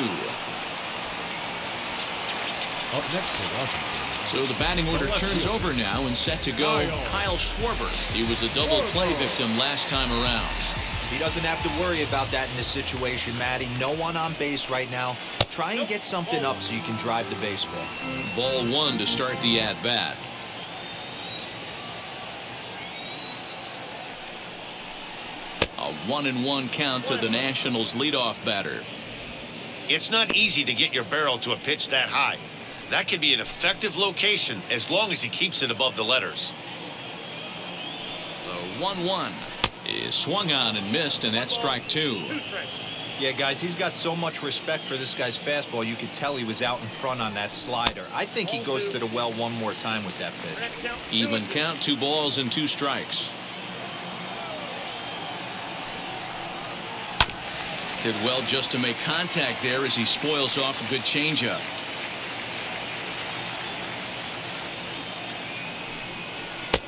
Up next for Washington. So the batting order turns over now and set to go Kyle Schwarber. He was a double play victim last time around. He doesn't have to worry about that in this situation, Matty. No one on base right now. Try and get something up so you can drive the baseball. Ball 1 to start the at-bat. A 1-1 count to the Nationals leadoff batter. It's not easy to get your barrel to a pitch that high. That can be an effective location as long as he keeps it above the letters. The 1-1 is swung on and missed, and that's strike 2. Yeah, guys, he's got so much respect for this guy's fastball. You could tell he was out in front on that slider. I think he goes to the well one more time with that pitch. Even count, 2 balls and 2 strikes. Did well just to make contact there as he spoils off a good changeup.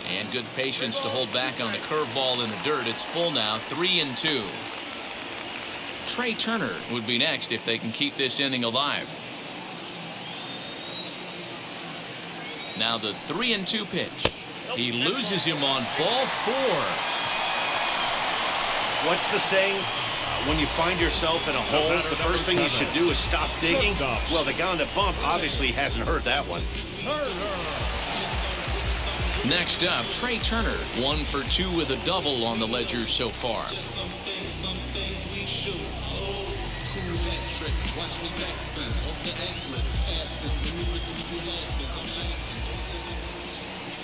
And good patience to hold back on the curveball in the dirt. It's full now, 3-2. Trey Turner would be next if they can keep this inning alive. Now the 3-2 pitch. He loses him on ball 4. What's the saying? When you find yourself in a hole, the first thing you should do is stop digging. Well, the guy on the bump obviously hasn't heard that one. Next up, Trey Turner, 1 for 2 with a double on the ledger so far.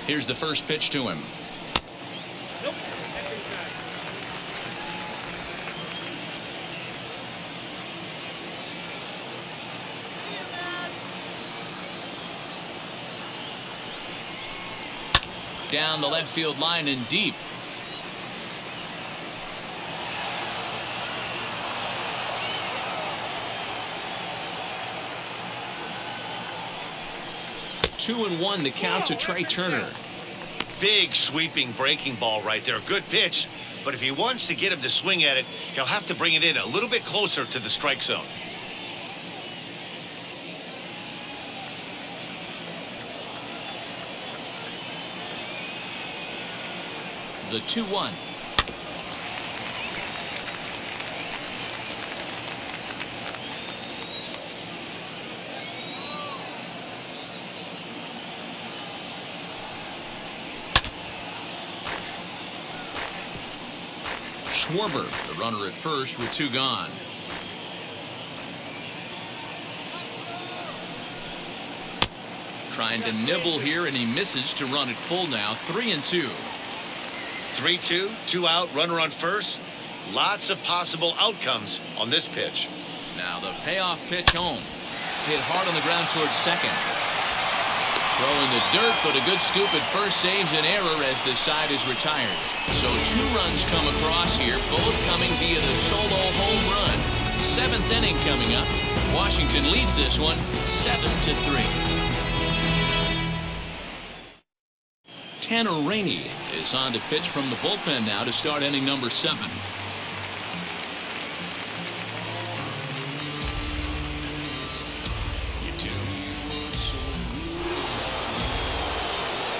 Here's the first pitch to him. Down the left field line and deep. Two and one, the count to Trey Turner. Big sweeping breaking ball right there. Good pitch. But if he wants to get him to swing at it, he'll have to bring it in a little bit closer to the strike zone. The 2-1. Schwarber, the runner at first with 2 gone. Trying to nibble here, and he misses to run it full now. 3-2. 3-2, 2 out, runner on first. Lots of possible outcomes on this pitch. Now the payoff pitch home. Hit hard on the ground towards second. Throw in the dirt, but a good scoop at first saves an error as the side is retired. So 2 runs come across here, both coming via the solo home run. 7th inning coming up. Washington leads this one 7-3. Tanner Rainey is on to pitch from the bullpen now to start inning number 7.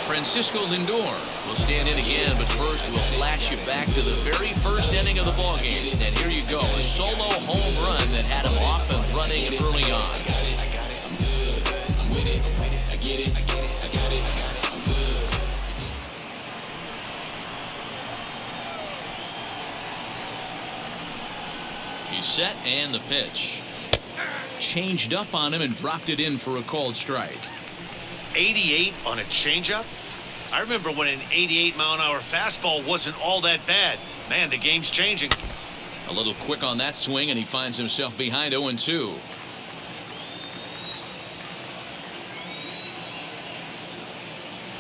Francisco Lindor will stand in again, but first we'll flash you back to the very first inning of the ballgame. And here you go, a solo home run that had him off and running early on. He's set and the pitch. Changed up on him and dropped it in for a called strike. 88 on a changeup? I remember when an 88-mile-an-hour fastball wasn't all that bad. Man, the game's changing. A little quick on that swing, and he finds himself behind 0-2.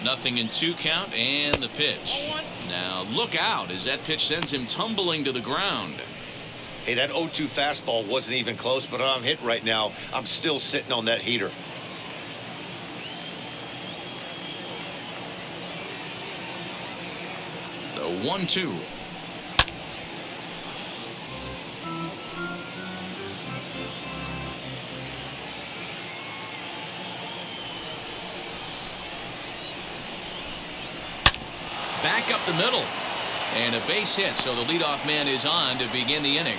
Nothing in 2 count, and the pitch. Now look out as that pitch sends him tumbling to the ground. Hey, that 0-2 fastball wasn't even close, but I'm hit right now. I'm still sitting on that heater. The 1-2. back up the middle. And a base hit, so the leadoff man is on to begin the inning.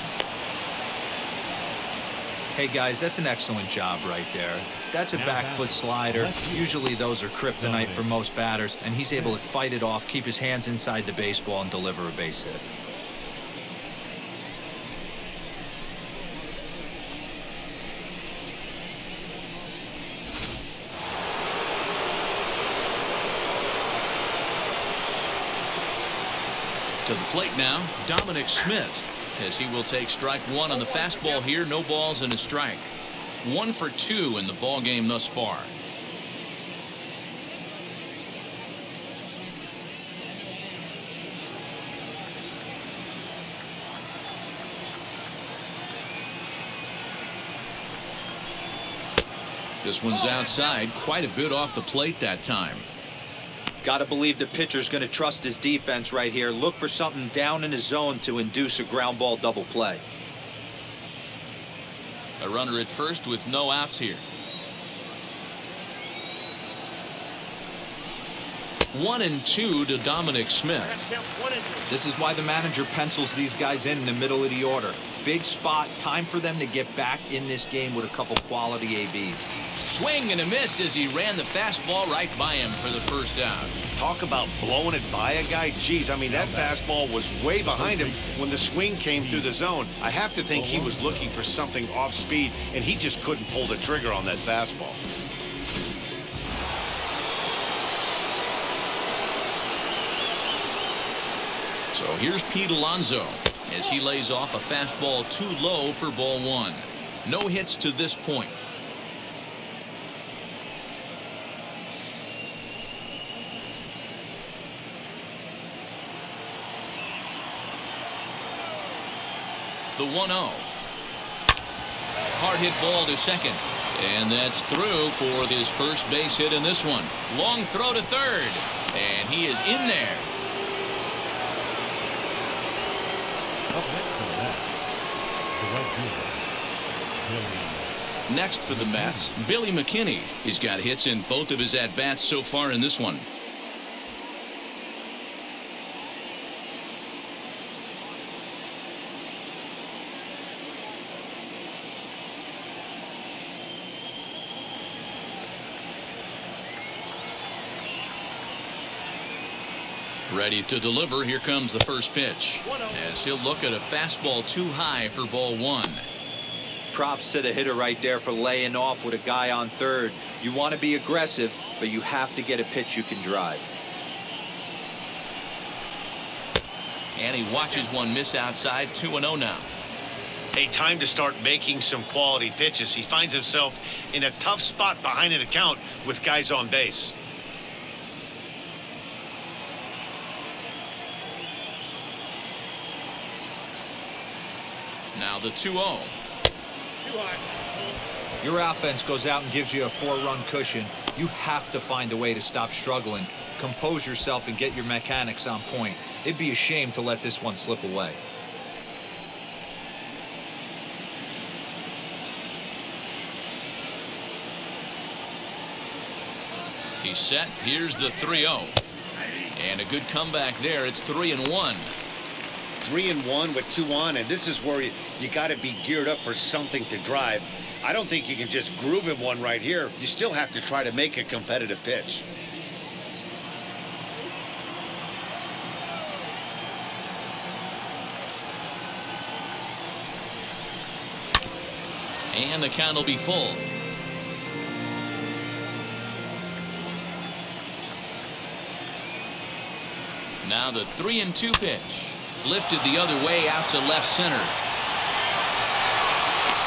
Hey guys, that's an excellent job right there. That's a back foot slider. Usually those are kryptonite for most batters, and he's able to fight it off, keep his hands inside the baseball, and deliver a base hit. To the plate now, Dominic Smith, as he will take strike one on the fastball here. No balls and a strike. 1 for 2 in the ball game thus far. This one's outside, quite a bit off the plate that time. Got to believe the pitcher's going to trust his defense right here. Look for something down in his zone to induce a ground ball double play. A runner at first with no outs here. 1-2 to Dominic Smith. This is why the manager pencils these guys in the middle of the order. Big spot, time for them to get back in this game with a couple quality ABs. Swing and a miss as he ran the fastball right by him for the first out. Talk about blowing it by a guy. Geez, I mean, that fastball was way behind him when the swing came through the zone. I have to think he was looking for something off speed, and he just couldn't pull the trigger on that fastball. So here's Pete Alonso as he lays off a fastball too low for ball one. No hits to this point. The 1-0. Hard hit ball to second. And that's through for his first base hit in this one. Long throw to third. And he is in there. Next for the Mets, Billy McKinney. He's got hits in both of his at-bats so far in this one. Ready to deliver. Here comes the first pitch. As he'll look at a fastball too high for ball one. Props to the hitter right there for laying off with a guy on third. You want to be aggressive, but you have to get a pitch you can drive. And he watches one miss outside. 2-0 now. Hey, time to start making some quality pitches. He finds himself in a tough spot behind an account with guys on base. Now the 2-0. Your offense goes out and gives you a 4-run cushion. You have to find a way to stop struggling. Compose yourself and get your mechanics on point. It'd be a shame to let this one slip away. He's set. Here's the 3-0. And a good comeback there. It's 3-1. 3-1 with 2 on, and this is where you got to be geared up for something to drive. I don't think you can just groove him one right here. You still have to try to make a competitive pitch. And the count will be full. Now the 3-2 pitch. Lifted the other way out to left center.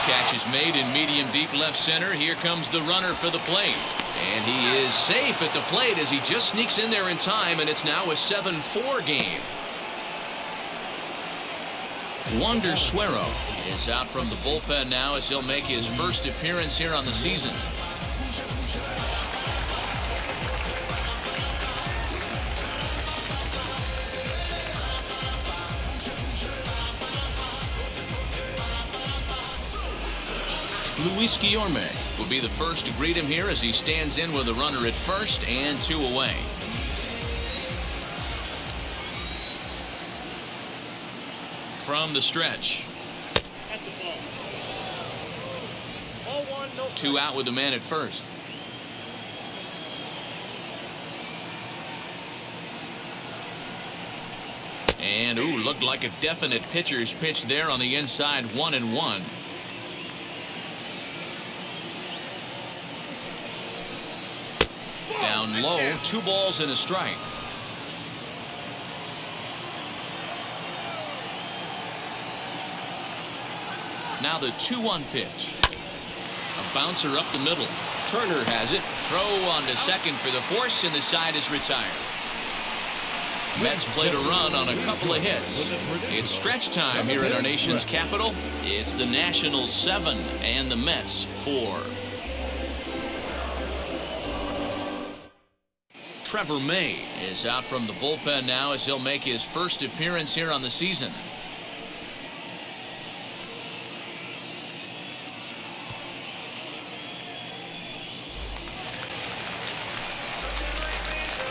Catch is made in medium deep left center. Here comes the runner for the plate. And he is safe at the plate as he just sneaks in there in time, and it's now a 7-4 game. Wander Suero is out from the bullpen now as he'll make his first appearance here on the season. Luis Guillorme will be the first to greet him here as he stands in with a runner at first and 2 away. from the stretch. That's a ball. Ball one, no. 2 out with the man at first. And looked like a definite pitcher's pitch there on the inside. 1-1. Down low, 2 balls and a strike. Now the 2-1 pitch. A bouncer up the middle. Turner has it. Throw on to second for the force, and the side is retired. Mets played a run on a couple of hits. It's stretch time here in our nation's capital. It's the Nationals 7 and the Mets 4. Trevor May is out from the bullpen now as he'll make his first appearance here on the season.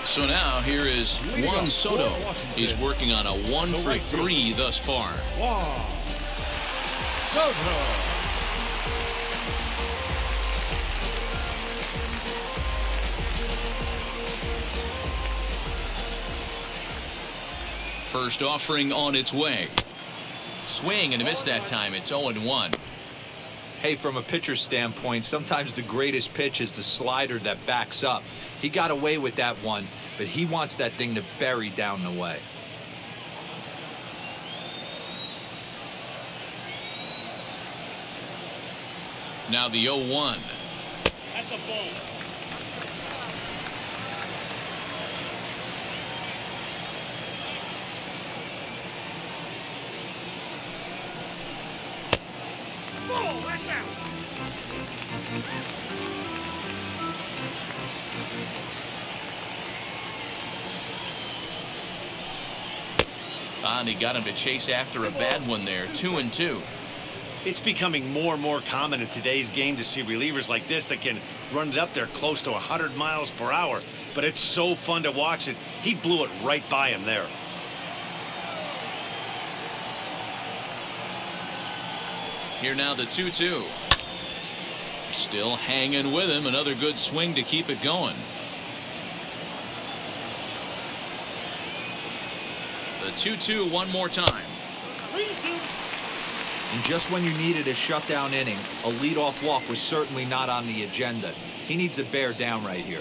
So now here is Juan Soto. He's working on a 1 for 3 thus far. Soto. First offering on its way. Swing and a miss that time. It's 0-1. Hey, from a pitcher's standpoint, sometimes the greatest pitch is the slider that backs up. He got away with that one, but he wants that thing to bury down the way. Now the 0-1. That's a ball. And he got him to chase after a bad one there. 2-2. It's becoming more and more common in today's game to see relievers like this that can run it up there close to 100 miles per hour. But it's so fun to watch it. He blew it right by him there. Here now the 2-2. Still hanging with him. Another good swing to keep it going. The 2-2 one more time. And just when you needed a shutdown inning, a leadoff walk was certainly not on the agenda. He needs to bear down right here.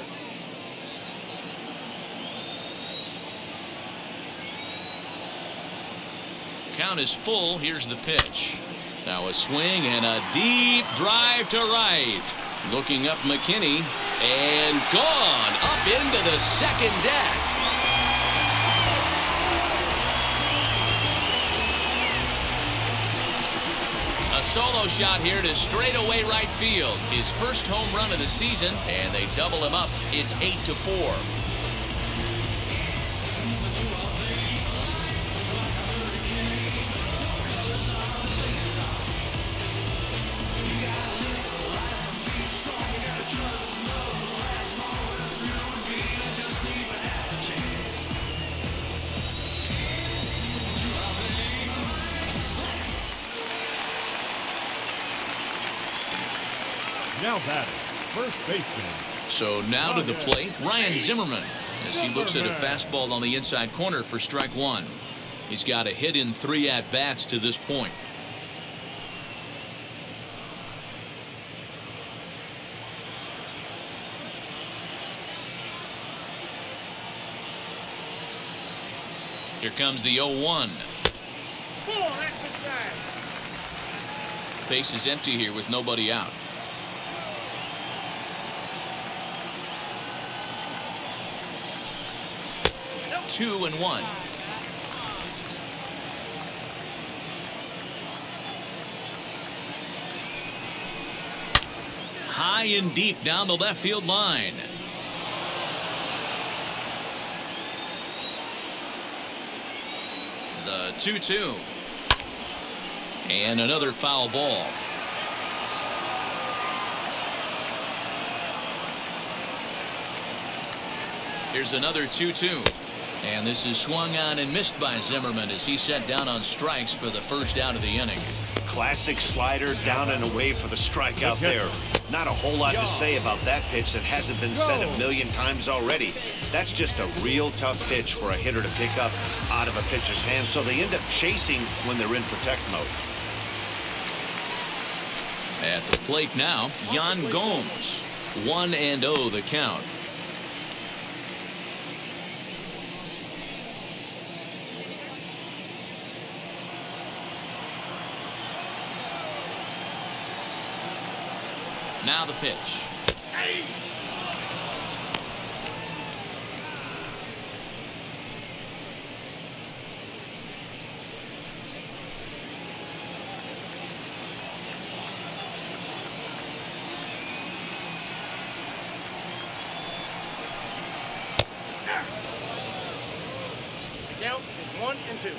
Count is full. Here's the pitch. Now a swing and a deep drive to right. Looking up McKinney and gone up into the second deck. A solo shot here to straightaway right field. His first home run of the season, and they double him up. It's 8-4. Now batting, first baseman. So now to the plate, Ryan Zimmerman, as he looks at a fastball on the inside corner for strike 1. He's got a hit in 3 at-bats to this point. Here comes the 0-1. Base is empty here with nobody out. Nope. 2-1. High and deep down the left field line. The 2-2. And another foul ball. Here's another 2-2. And this is swung on and missed by Zimmerman as he set down on strikes for the first out of the inning. Classic slider down and away for the strikeout there. Not a whole lot to say about that pitch that hasn't been said a million times already. That's just a real tough pitch for a hitter to pick up out of a pitcher's hand, so they end up chasing when they're in protect mode. At the plate now, Yan Gomes. 1-0 the count. Now the pitch. Count is 1 and 2.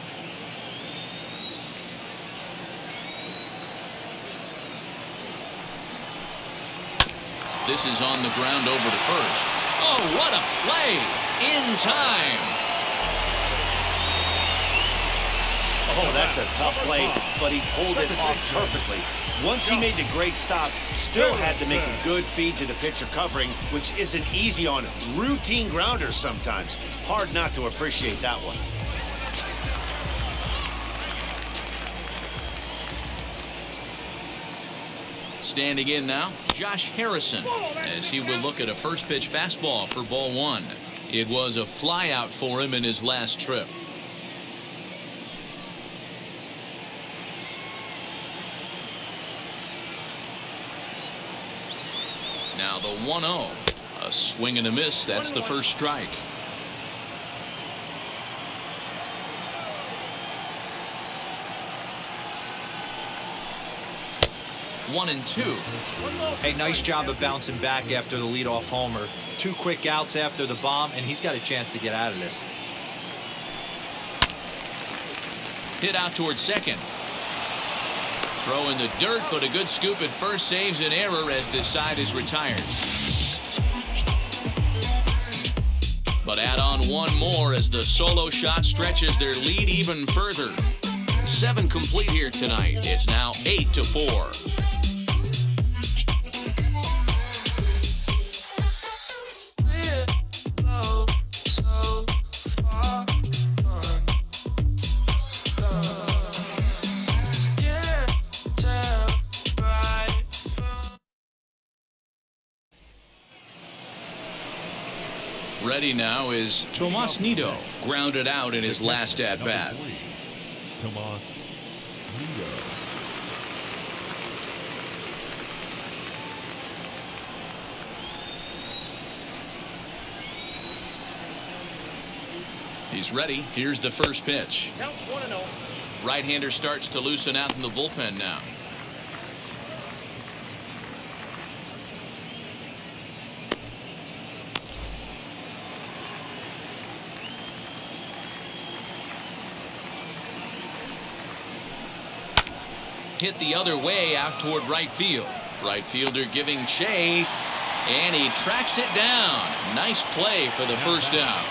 This is on the ground over to first. Oh, what a play! In time. Oh, that's a tough play, but he pulled it off perfectly. Once he made the great stop, still had to make a good feed to the pitcher covering, which isn't easy on routine grounders sometimes. Hard not to appreciate that one. Standing in now, Josh Harrison, as he will look at a first pitch fastball for ball one. It was a flyout for him in his last trip. Now the 1-0. A swing and a miss. That's the first strike. One and two. Hey, nice job of bouncing back after the leadoff homer. 2 quick outs after the bomb, and he's got a chance to get out of this. Hit out towards second. Throw in the dirt, but a good scoop at first saves an error as this side is retired. But add on one more as the solo shot stretches their lead even further. 7 complete here tonight. It's now 8-4. Ready now is Tomas Nido, grounded out in his last at-bat. Tomas Nido. He's ready. Here's the first pitch. Count 1-0. Right-hander starts to loosen out in the bullpen now. Hit the other way out toward right field. Right fielder giving chase, and he tracks it down. Nice play for the first out.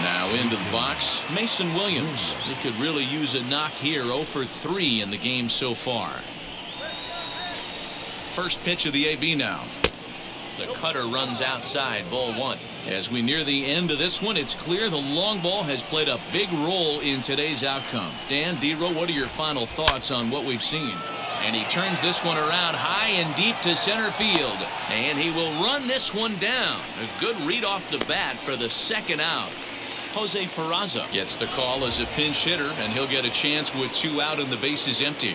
Now into the box, Mason Williams. He could really use a knock here. 0 for 3 in the game so far. First pitch of the AB now. The cutter runs outside, ball one. As we near the end of this one, it's clear the long ball has played a big role in today's outcome. Dan, D-Row, what are your final thoughts on what we've seen? And he turns this one around high and deep to center field. And he will run this one down. A good read off the bat for the second out. Jose Peraza gets the call as a pinch hitter, and he'll get a chance with 2 out and the bases empty.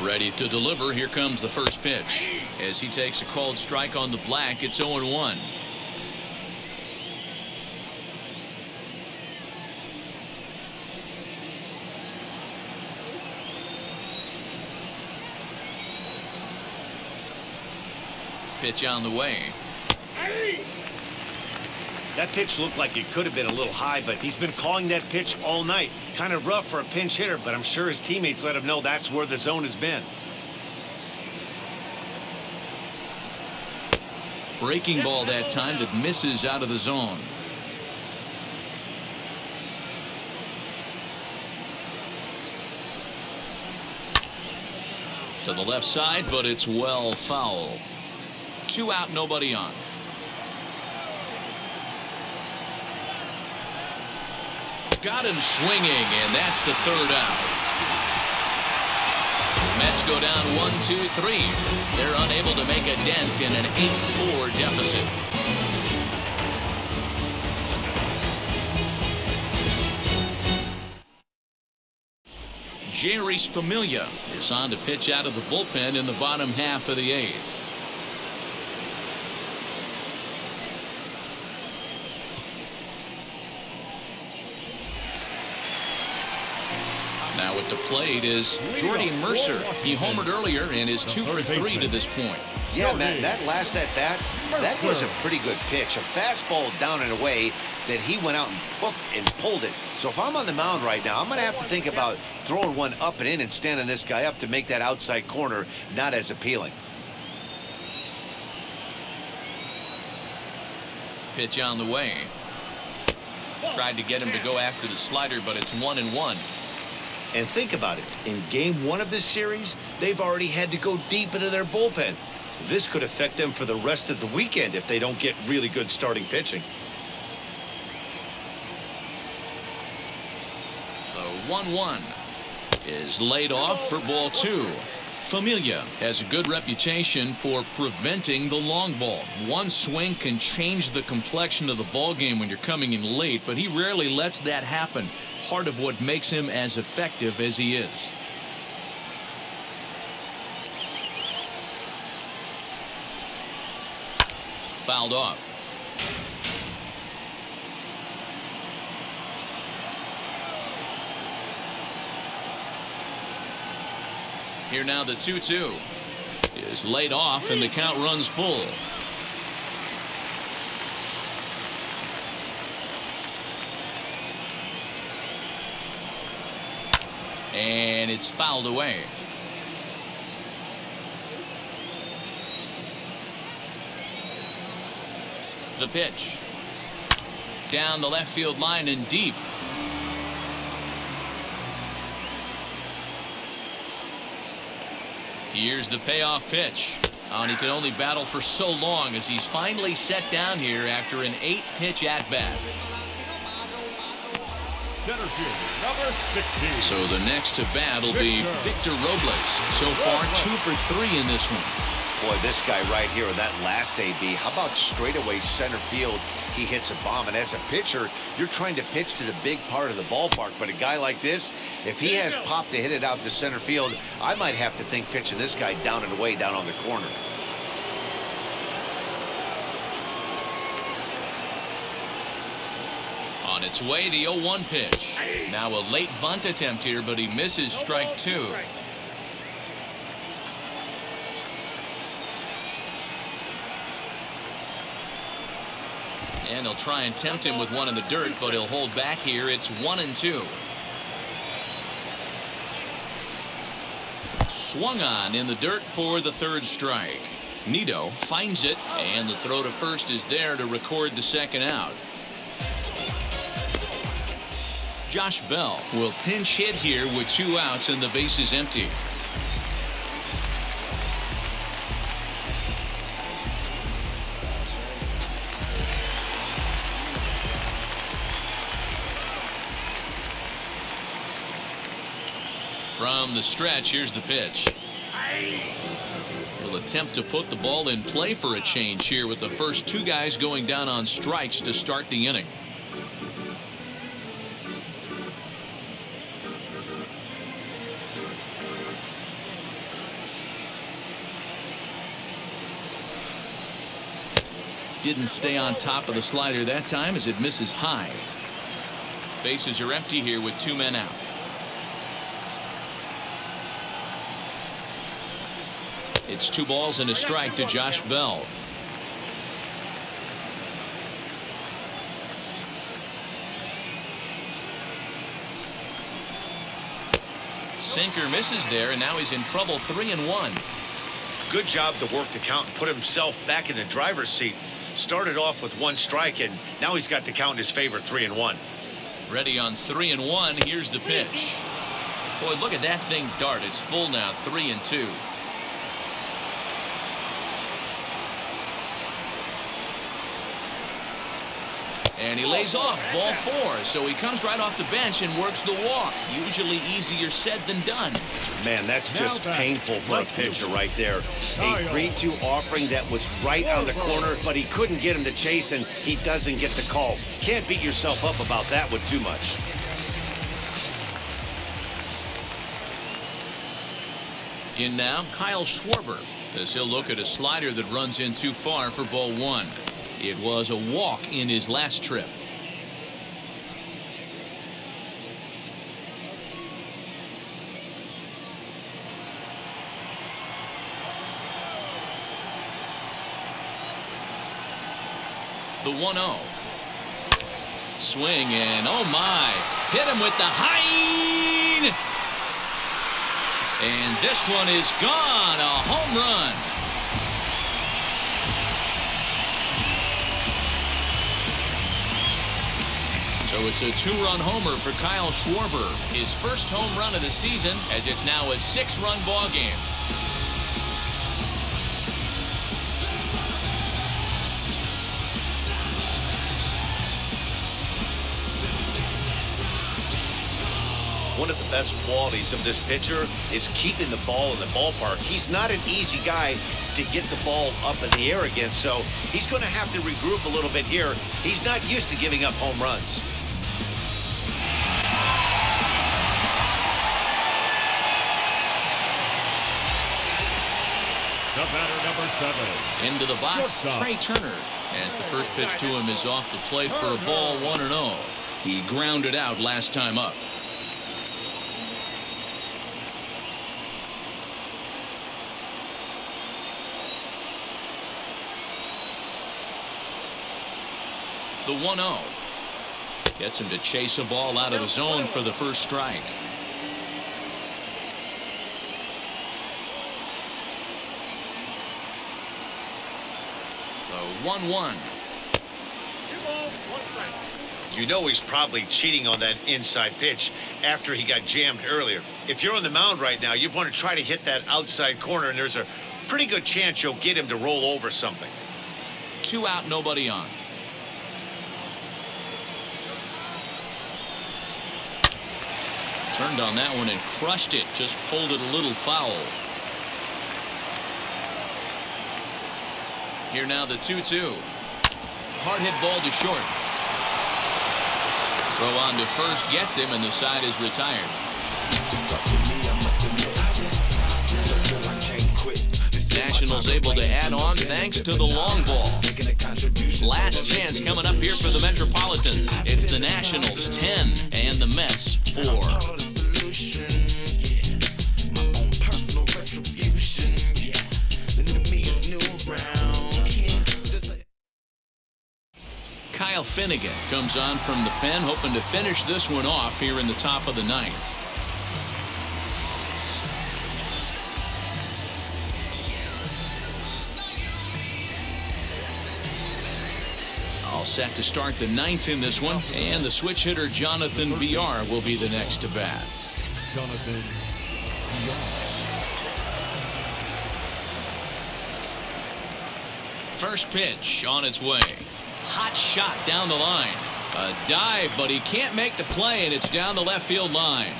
Ready to deliver. Here comes the first pitch. As he takes a called strike on the black, it's 0-1. Pitch on the way. That pitch looked like it could have been a little high, but he's been calling that pitch all night. Kind of rough for a pinch hitter, but I'm sure his teammates let him know that's where the zone has been. Breaking ball that time that misses out of the zone. To the left side, but it's well foul. 2 out, nobody on. Got him swinging, and that's the 3rd out. Mets go down 1-2-3. They're unable to make a dent in an 8-4 deficit. Jerry's Familia is on to pitch out of the bullpen in the bottom half of the 8th. Now at the plate is Jordy Mercer. He homered earlier and is 2 for 3 to this point. Yeah, Matt, that last at-bat, that was a pretty good pitch. A fastball down and away that he went out and hooked and pulled it. So if I'm on the mound right now, I'm going to have to think about throwing one up and in and standing this guy up to make that outside corner not as appealing. Pitch on the way. Tried to get him to go after the slider, but it's 1-1. And think about it. In game 1 of this series, they've already had to go deep into their bullpen. This could affect them for the rest of the weekend if they don't get really good starting pitching. The 1-1 is laid off for ball 2. Familia has a good reputation for preventing the long ball. One swing can change the complexion of the ball game when you're coming in late, but he rarely lets that happen. Part of what makes him as effective as he is. Fouled off. Here now the 2-2 is laid off and the count runs full. And it's fouled away. The pitch. Down the left field line and deep. Here's the payoff pitch. And he can only battle for so long as he's finally set down here after an 8-pitch at-bat. Center fielder, number 16. So the next to bat will be Victor Robles. So far, 2 for 3 in this one. Boy, this guy right here in that last AB, how about straightaway center field? He hits a bomb, and as a pitcher, you're trying to pitch to the big part of the ballpark. But a guy like this, if he has pop to hit it out to center field, I might have to think pitching this guy down and away down on the corner. On its way, the 0-1 pitch. Now a late bunt attempt here, but he misses strike 2. And he'll try and tempt him with one in the dirt, but he'll hold back here. It's 1-2. Swung on in the dirt for the 3rd strike. Nido finds it, and the throw to first is there to record the 2nd out. Josh Bell will pinch hit here with 2 outs and the base is empty. From the stretch, here's the pitch. He'll attempt to put the ball in play for a change here with the first 2 guys going down on strikes to start the inning. Didn't stay on top of the slider that time as it misses high. Bases are empty here with 2 men out. It's 2 balls and a strike to Josh Bell. Sinker misses there, and now he's in trouble. 3-1. Good job to work the count and put himself back in the driver's seat. Started off with 1 strike, and now he's got the count in his favor. 3-1. Ready on 3-1. Here's the pitch. Boy, look at that thing dart. It's full now. 3-2. And he lays off. Ball 4. So he comes right off the bench and works the walk. Usually easier said than done. Man, that's just painful for a pitcher right there. A 3-2 offering that was right on the corner, but he couldn't get him to chase, and he doesn't get the call. Can't beat yourself up about that one too much. In now, Kyle Schwarber, as he'll look at a slider that runs in too far for ball 1. It was a walk in his last trip. The 1-0. Swing and oh my. Hit him with the high. And this one is gone. A home run. So it's a 2-run homer for Kyle Schwarber. His first home run of the season, as it's now a 6-run ball game. One of the best qualities of this pitcher is keeping the ball in the ballpark. He's not an easy guy to get the ball up in the air again, so he's going to have to regroup a little bit here. He's not used to giving up home runs. The batter, number 7. Into the box, Shortstop. Trey Turner. As the first pitch to him is off the plate for a ball. 1-0. He grounded out last time up. The 1-0. Gets him to chase a ball out of the zone for the first strike. The 1-1. You know he's probably cheating on that inside pitch after he got jammed earlier. If you're on the mound right now, you want to try to hit that outside corner, and there's a pretty good chance you'll get him to roll over something. 2 out, nobody on. Turned on that one and crushed it. Just pulled it a little foul. Here now the 2-2. Hard hit ball to short. Throw on to first gets him, and the side is retired. Nationals able to add on thanks to the long ball. Last chance coming up here for the Metropolitans. It's the Nationals 10 and the Mets 4. Kyle Finnegan comes on from the pen, hoping to finish this one off here in the top of the 9th. All set to start the 9th in this one, and the switch hitter Jonathan VR will be the next to bat. Jonathan VR. First pitch on its way. Hot shot down the line. A dive, but he can't make the play, and it's down the left field line.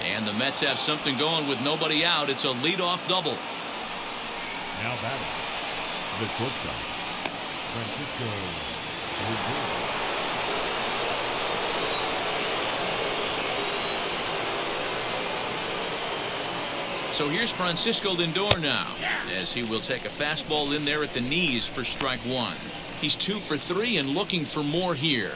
And the Mets have something going with nobody out. It's a leadoff double. Now batting, the shortstop, Francisco Lindor. So here's Francisco Lindor now, as he will take a fastball in there at the knees for strike 1. He's 2 for 3 and looking for more here.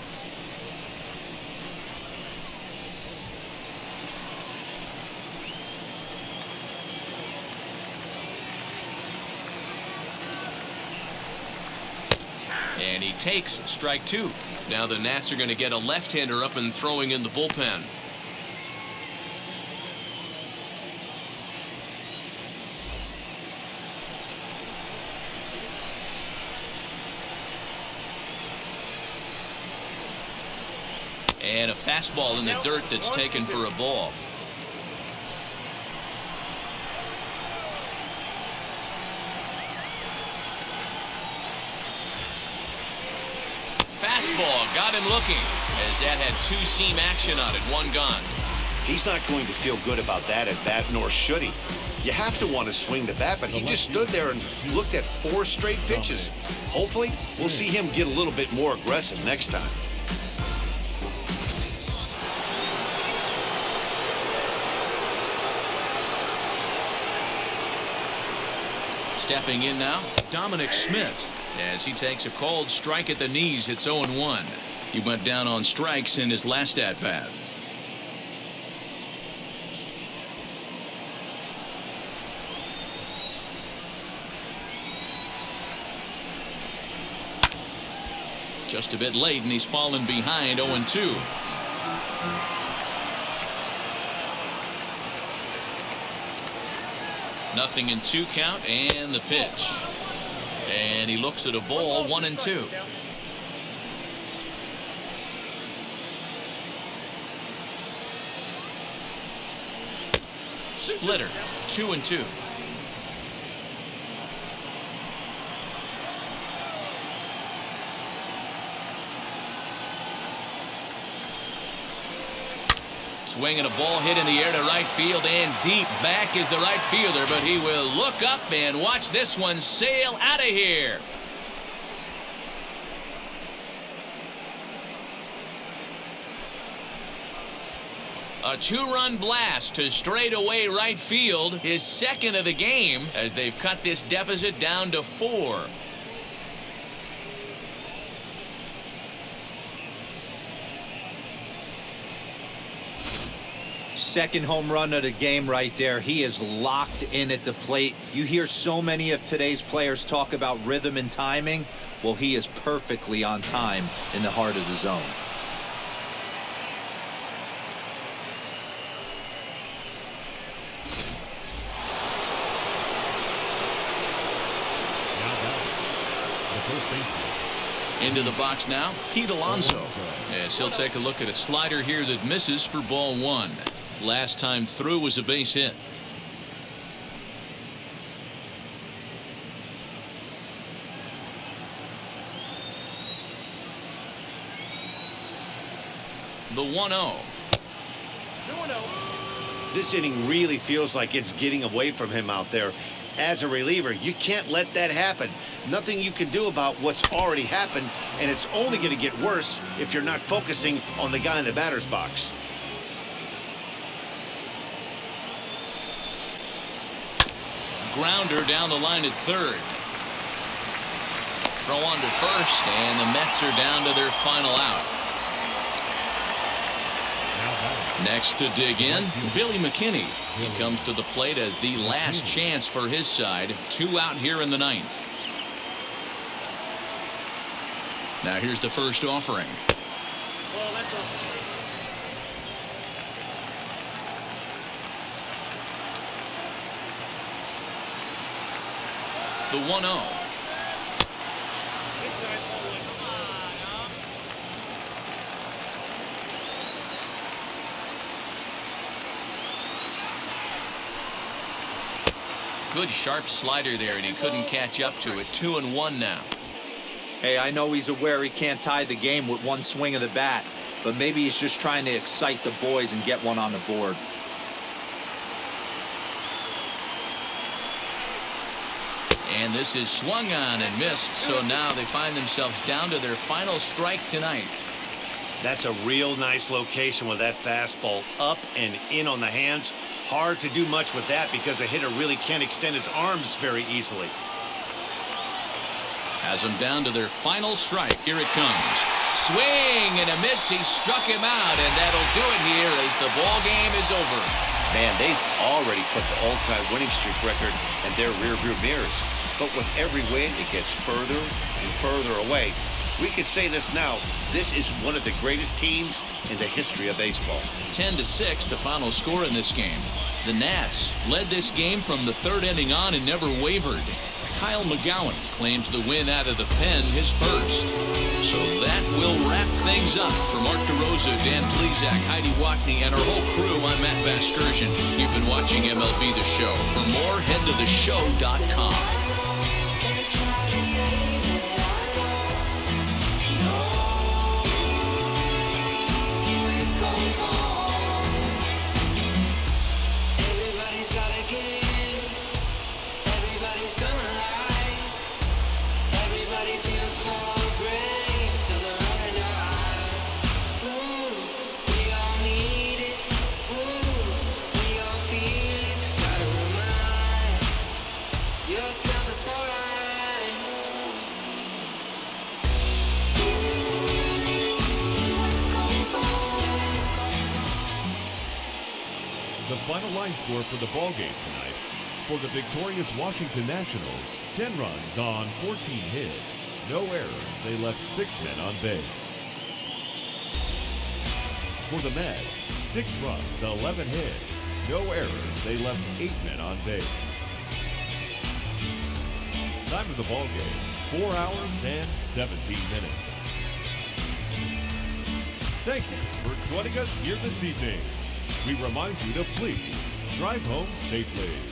And he takes strike 2. Now the Nats are going to get a left-hander up and throwing in the bullpen. And a fastball in the dirt that's taken for a ball. Fastball got him looking, as that had two-seam action on it, one gone. He's not going to feel good about that at bat, nor should he. You have to want to swing the bat, but he just stood there and looked at 4 straight pitches. Hopefully, we'll see him get a little bit more aggressive next time. Stepping in now, Dominic Smith, as he takes a called strike at the knees. It's 0-1. He went down on strikes in his last at-bat. Just a bit late, and he's fallen behind 0-2. Nothing in 2 count, and the pitch. And he looks at a ball, 1-2. Splitter, 2-2. Swinging a ball hit in the air to right field, and deep back is the right fielder, but he will look up and watch this one sail out of here. A 2-run blast to straightaway right field, his second of the game, as they've cut this deficit down to 4. Second home run of the game right there. He is locked in at the plate. You hear so many of today's players talk about rhythm and timing. Well, he is perfectly on time in the heart of the zone. Into the box now, Pete Alonso. Yes, he'll take a look at a slider here that misses for ball 1. Last time through was a base hit. The 1-0. This inning really feels like it's getting away from him out there. As a reliever, you can't let that happen. Nothing you can do about what's already happened, and it's only going to get worse if you're not focusing on the guy in the batter's box. Grounder down the line at third. Throw on to first, and the Mets are down to their final out. Next to dig in, Billy McKinney. He comes to the plate as the last chance for his side. 2 out here in the 9th. Now here's the first offering. The 1-0. Good sharp slider there, and he couldn't catch up to it. 2-1 now. Hey, I know he's aware he can't tie the game with one swing of the bat, but maybe he's just trying to excite the boys and get one on the board. And this is swung on and missed, so now they find themselves down to their final strike tonight. That's a real nice location with that fastball up and in on the hands. Hard to do much with that because a hitter really can't extend his arms very easily. Has them down to their final strike. Here it comes. Swing and a miss. He struck him out, and that'll do it here as the ball game is over. Man, they've already put the all-time winning streak record in their rearview mirrors. But with every win, it gets further and further away. We could say this now. This is one of the greatest teams in the history of baseball. 10-6, the final score in this game. The Nats led this game from the 3rd inning on and never wavered. Kyle McGowan claims the win out of the pen, his first. So that will wrap things up. For Mark DeRosa, Dan Plezak, Heidi Watney, and our whole crew, I'm Matt Vasgersian. You've been watching MLB The Show. For more, head to theshow.com. The final line score for the ballgame tonight. For the victorious Washington Nationals, 10 runs on 14 hits. No errors. They left 6 men on base. For the Mets, 6 runs, 11 hits. No errors. They left 8 men on base. Time of the ballgame, 4 hours and 17 minutes. Thank you for joining us here this evening. We remind you to please drive home safely.